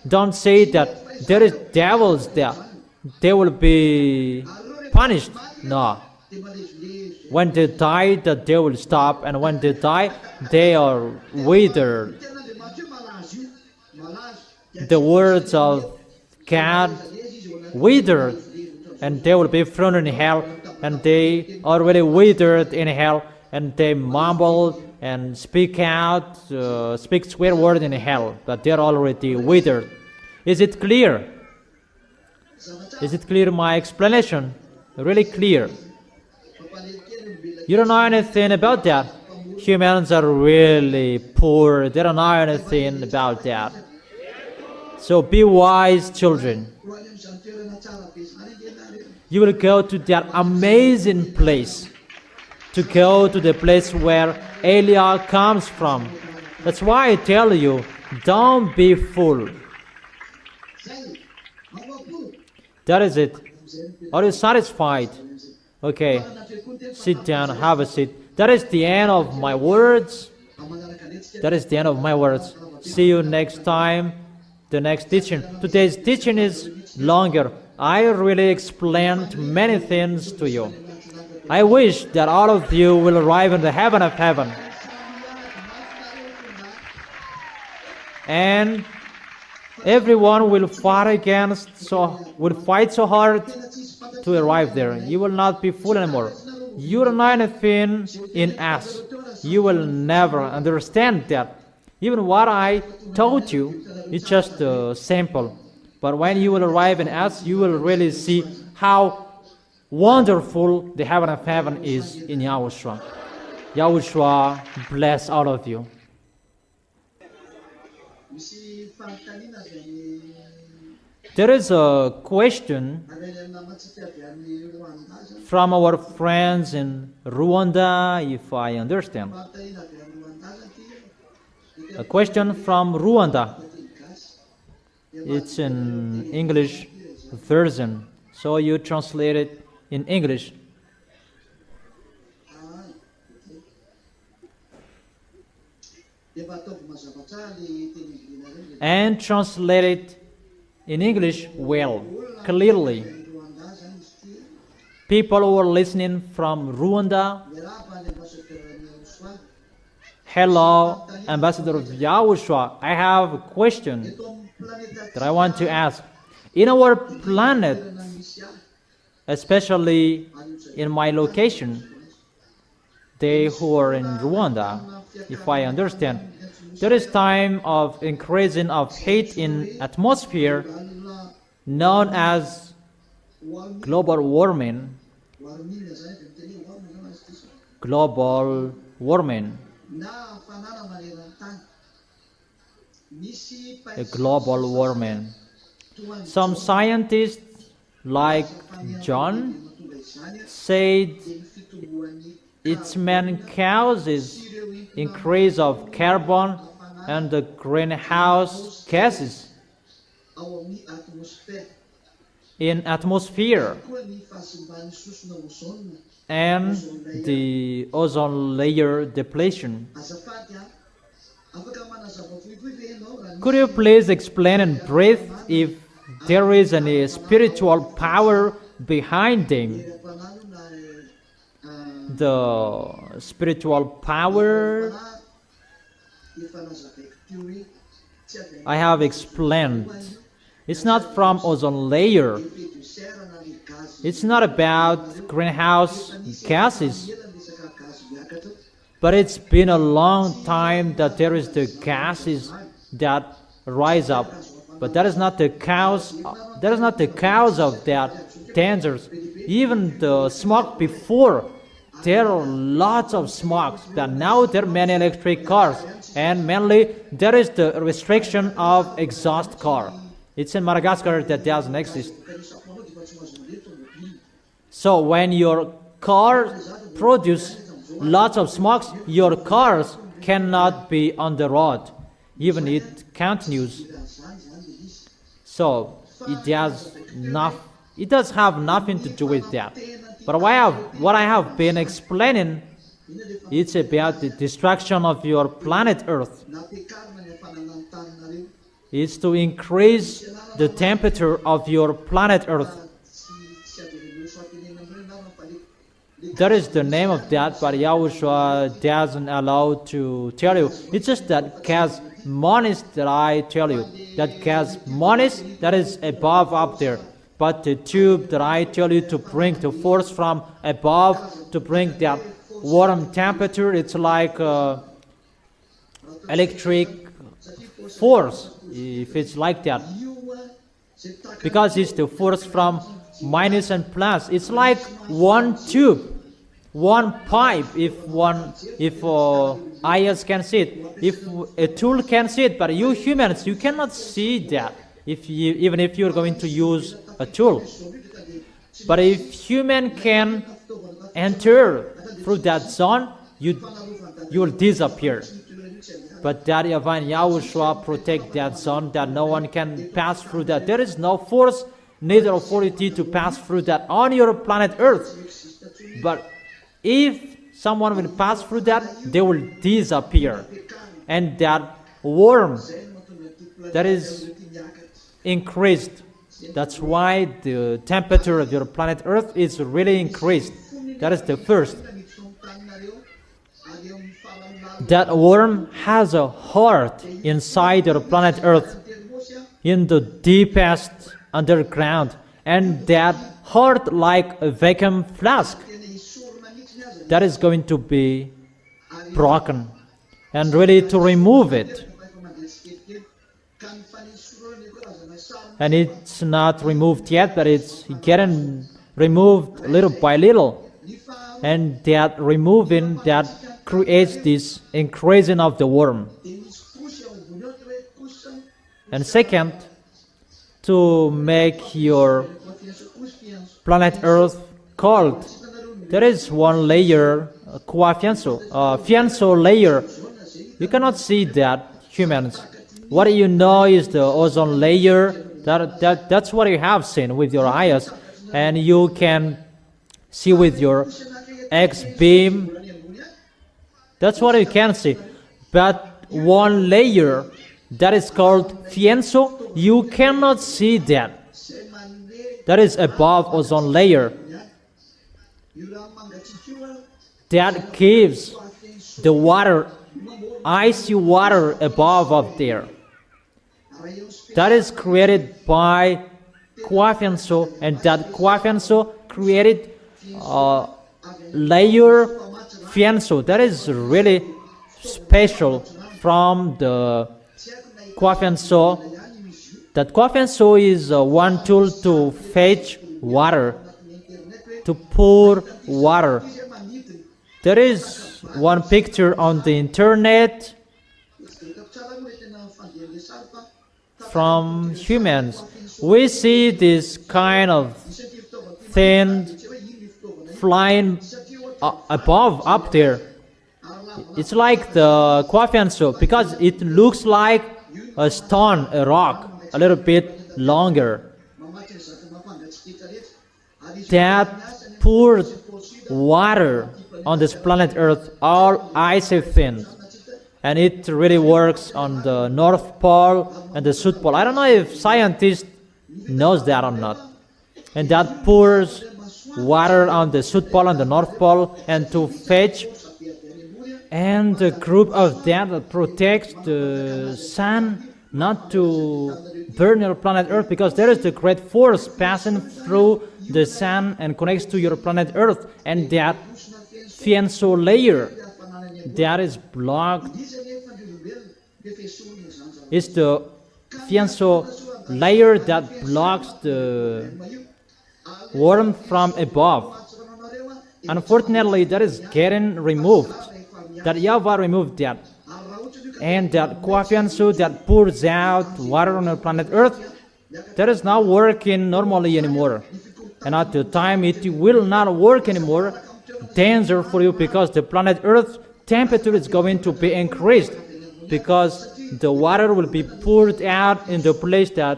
Don't say that there is devils there. They will be punished. No. When they die, that they will stop. And when they die, they are withered. The words of God withered. And they will be thrown in hell. And they already withered in hell. And they mumble and speak out, speak swear word in hell. But they're already withered. Is it clear? Is it clear, my explanation? Really clear. You don't know anything about that. Humans are really poor. They don't know anything about that. So be wise, children. You will go to that amazing place. To go to the place where Elia comes from. That's why I tell you, don't be fool. That is it. Are you satisfied? Okay. Sit down, have a seat. That is the end of my words. That is the end of my words. See you next time. The next teaching. Today's teaching is longer. I really explained many things to you. I wish that all of you will arrive in the heaven of heaven. And everyone will fight so hard to arrive there. You will not be fool anymore. You don't know anything in us. You will never understand that. Even what I told you is just simple. But when you will arrive in us, you will really see how wonderful the heaven of heaven is in YAHOSHUAH. YAHOSHUAH bless all of you. There is a question from our friends in Rwanda, if I understand. A question from Rwanda. It's in English version, so you translate it in English. And translate it in English well, clearly. People who are listening from Rwanda, hello, Ambassador of YAHOSHUAH. I have a question that I want to ask. In our planet, especially in my location, they who are in Rwanda, if I understand, there is time of increasing of hate in atmosphere known as global warming. Global warming. A global warming. Some scientists like John said its main cause is increase of carbon and the greenhouse gases in atmosphere and the ozone layer depletion. Could you please explain in brief if there is any spiritual power behind them? The spiritual power I have explained. It's not from ozone layer. It's not about greenhouse gases. But it's been a long time that there is the gases that rise up. But that is not the cause. That is not the cause of that dangers. Even the smoke before, there are lots of smokes. But now there are many electric cars, and mainly there is the restriction of exhaust car. It's in Madagascar that doesn't exist. So when your car produces lots of smokes, your cars cannot be on the road, even it continues. So it does have nothing to do with that. But what I have been explaining, it's about the destruction of your planet Earth. It's to increase the temperature of your planet Earth. That is the name of that, but Yahushua doesn't allow to tell you. It's just that gas monis that I tell you. That gas monis that is above up there. But the tube that I tell you to bring the force from above to bring that warm temperature, it's like electric force, if it's like that. Because it's the force from minus and plus. It's like one tube, one pipe. If eyes can see it, if a tool can see it, but you humans, you cannot see that. Even if you're going to use a tool. But if human can enter through that zone, you will disappear. But that divine Yahushua protect that zone, that no one can pass through that. There is no force, neither authority to pass through that on your planet Earth. But if someone will pass through that, they will disappear. And that worm that is increased. That's why the temperature of your planet Earth is really increased. That is the first. That worm has a heart inside your planet Earth, in the deepest underground, and that heart, like a vacuum flask, that is going to be broken, and ready to remove it. And it's not removed yet, but it's getting removed little by little. And that removing, that creates this increasing of the worm. And second, to make your planet Earth cold, there is one layer, fianso layer. You cannot see that, humans. What you know is the ozone layer. That's what you have seen with your eyes, and you can see with your X-beam. That's what you can see. But one layer that is called fianso, you cannot see that. That is above ozone layer. That gives the water, icy water above up there. That is created by fianso, and that fianso created layer fianso. That is really special from the fianso That Kwafianso is one tool to fetch water, to pour water. There is one picture on the internet from humans. We see this kind of thing flying above, up there. It's like the Kwafianso because it looks like a stone, a rock, a little bit longer. That poured water on this planet Earth, all icy things. And it really works on the North Pole and the South Pole. I don't know if scientists knows that or not. And that pours water on the South Pole and the North Pole and to fetch. And a group of that protects the sun not to burn your planet Earth, because there is the great force passing through the sun and connects to your planet Earth, and that Fianso layer that is blocked is the Fianso layer that blocks the warmth from above. Unfortunately, that is getting removed. That YAHVAH removed that. And that Kwafianso that pours out water on the planet Earth, that is not working normally anymore. And at the time it will not work anymore, danger for you, because the planet Earth temperature is going to be increased, because the water will be poured out in the place that,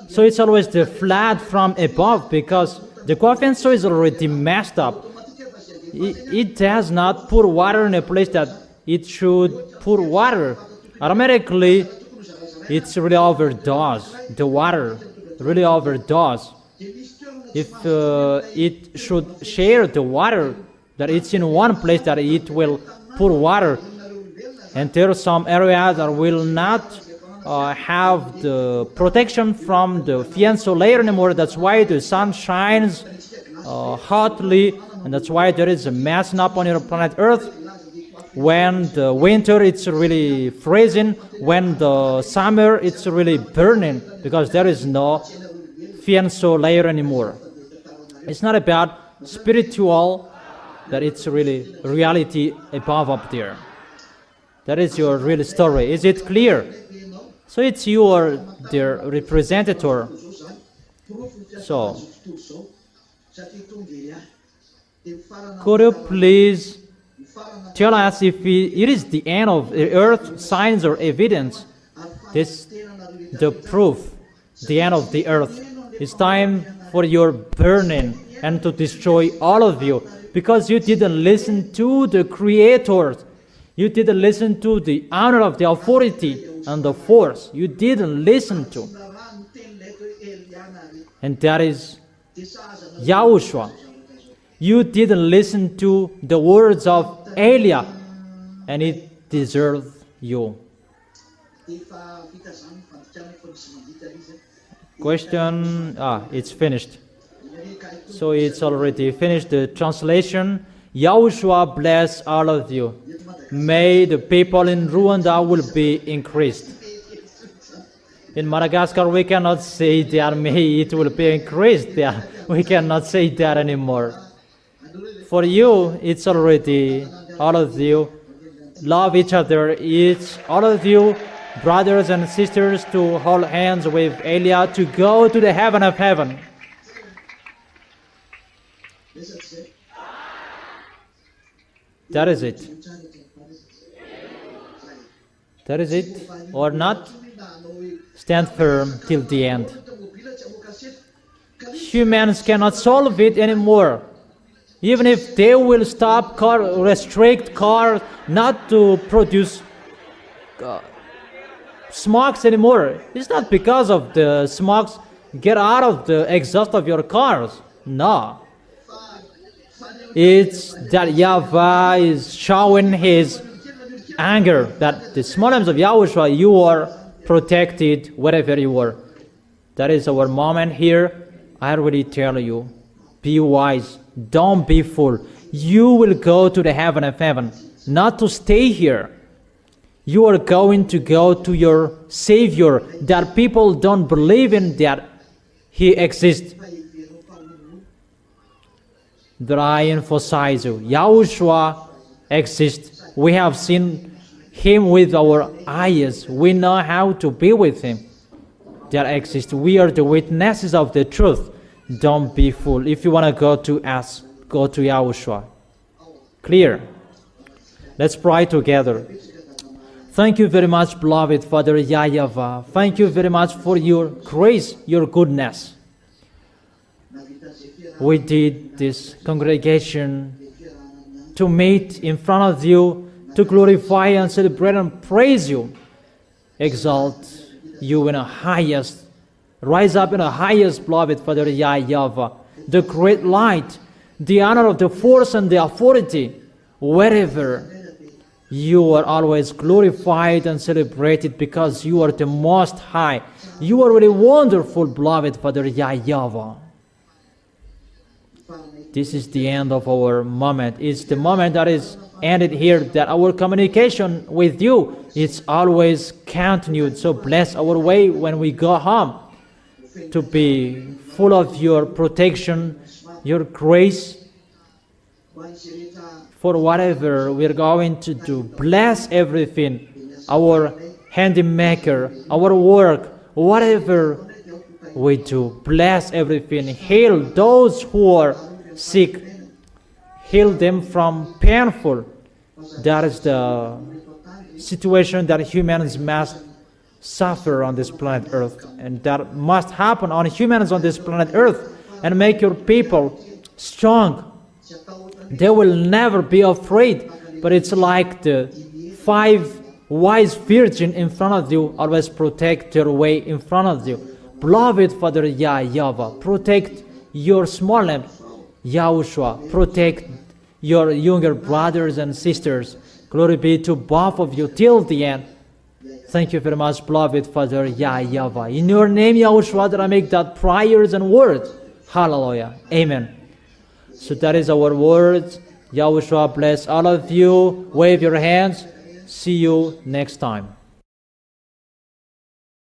so it's always the flood from above, because the Kwafianso is already messed up. It does not pour water in a place that it should pour water. Automatically, it's really overdose. The water really overdose. If it should share the water, that it's in one place that it will pour water, and there are some areas that will not have the protection from the Fianso layer anymore. That's why the sun shines hotly, and that's why there is a messing up on your planet Earth. When the winter, it's really freezing. When the summer, it's really burning, because there is no Fianso layer anymore. It's not about spiritual, that it's really reality above up there. That is your real story. Is it clear? So it's you or their representative. So, could you please tell us if it is the end of the earth, signs or evidence? This, the proof, the end of the earth. It's time for your burning and to destroy all of you, because you didn't listen to the Creator. You didn't listen to the honor of the authority and the force. You didn't listen to. And that is YAHOSHUAH. You didn't listen to the words of Elia, and it deserves you. Question, it's finished. So it's already finished, the translation. YAHOSHUAH bless all of you. May the people in Rwanda will be increased. In Madagascar, we cannot say that may it will be increased. Yeah, we cannot say that anymore. For you, it's already, all of you, love each other. It's all of you, brothers and sisters, to hold hands with Elia to go to the heaven of heaven. That is it. That is it, or not? Stand firm till the end. Humans cannot solve it anymore. Even if they will stop restrict cars not to produce smokes anymore, it's not because of the smokes get out of the exhaust of your cars. No. It's that YAHVAH is showing his anger, that the small names of YAHOSHUAH, you are protected wherever you are. That is our moment here. I already tell you, be wise, don't be fool. You will go to the heaven of heaven, not to stay here. You are going to go to your Savior that people don't believe in that He exists. That I emphasize you, Yahushua exists. We have seen Him with our eyes. We know how to be with Him. That exists. We are the witnesses of the truth. Don't be fooled. If you want to go to us, go to Yahushua. Clear? Let's pray together. Thank you very much, beloved Father YAHVAH. Thank you very much for your grace, your goodness. We did this congregation to meet in front of you, to glorify and celebrate and praise you, exalt you in the highest, rise up in the highest, beloved Father YAHVAH, the great light, the honor of the force and the authority, wherever you are always glorified and celebrated because you are the Most High. You are really wonderful, beloved Father YAHVAH. This is the end of our moment. It's the moment that is ended here, that our communication with you is always continued. So bless our way when we go home, to be full of your protection, your grace, for whatever we're going to do. Bless everything, our handymaker, our work, whatever we do. Bless everything. Heal those who are sick. Heal them from painful. That is the situation that humans must suffer on this planet Earth. And that must happen on humans on this planet Earth. And make your people strong. They will never be afraid. But it's like the 5 wise virgins in front of you always protect their way in front of you. Beloved Father YAHVAH, protect your small lamb, Yahushua. Protect your younger brothers and sisters. Glory be to both of you till the end. Thank you very much, beloved Father YAHVAH. In your name, Yahushua, that I make that prayers and words. Hallelujah. Amen. So that is our words. Yahushua bless all of you. Wave your hands. See you next time.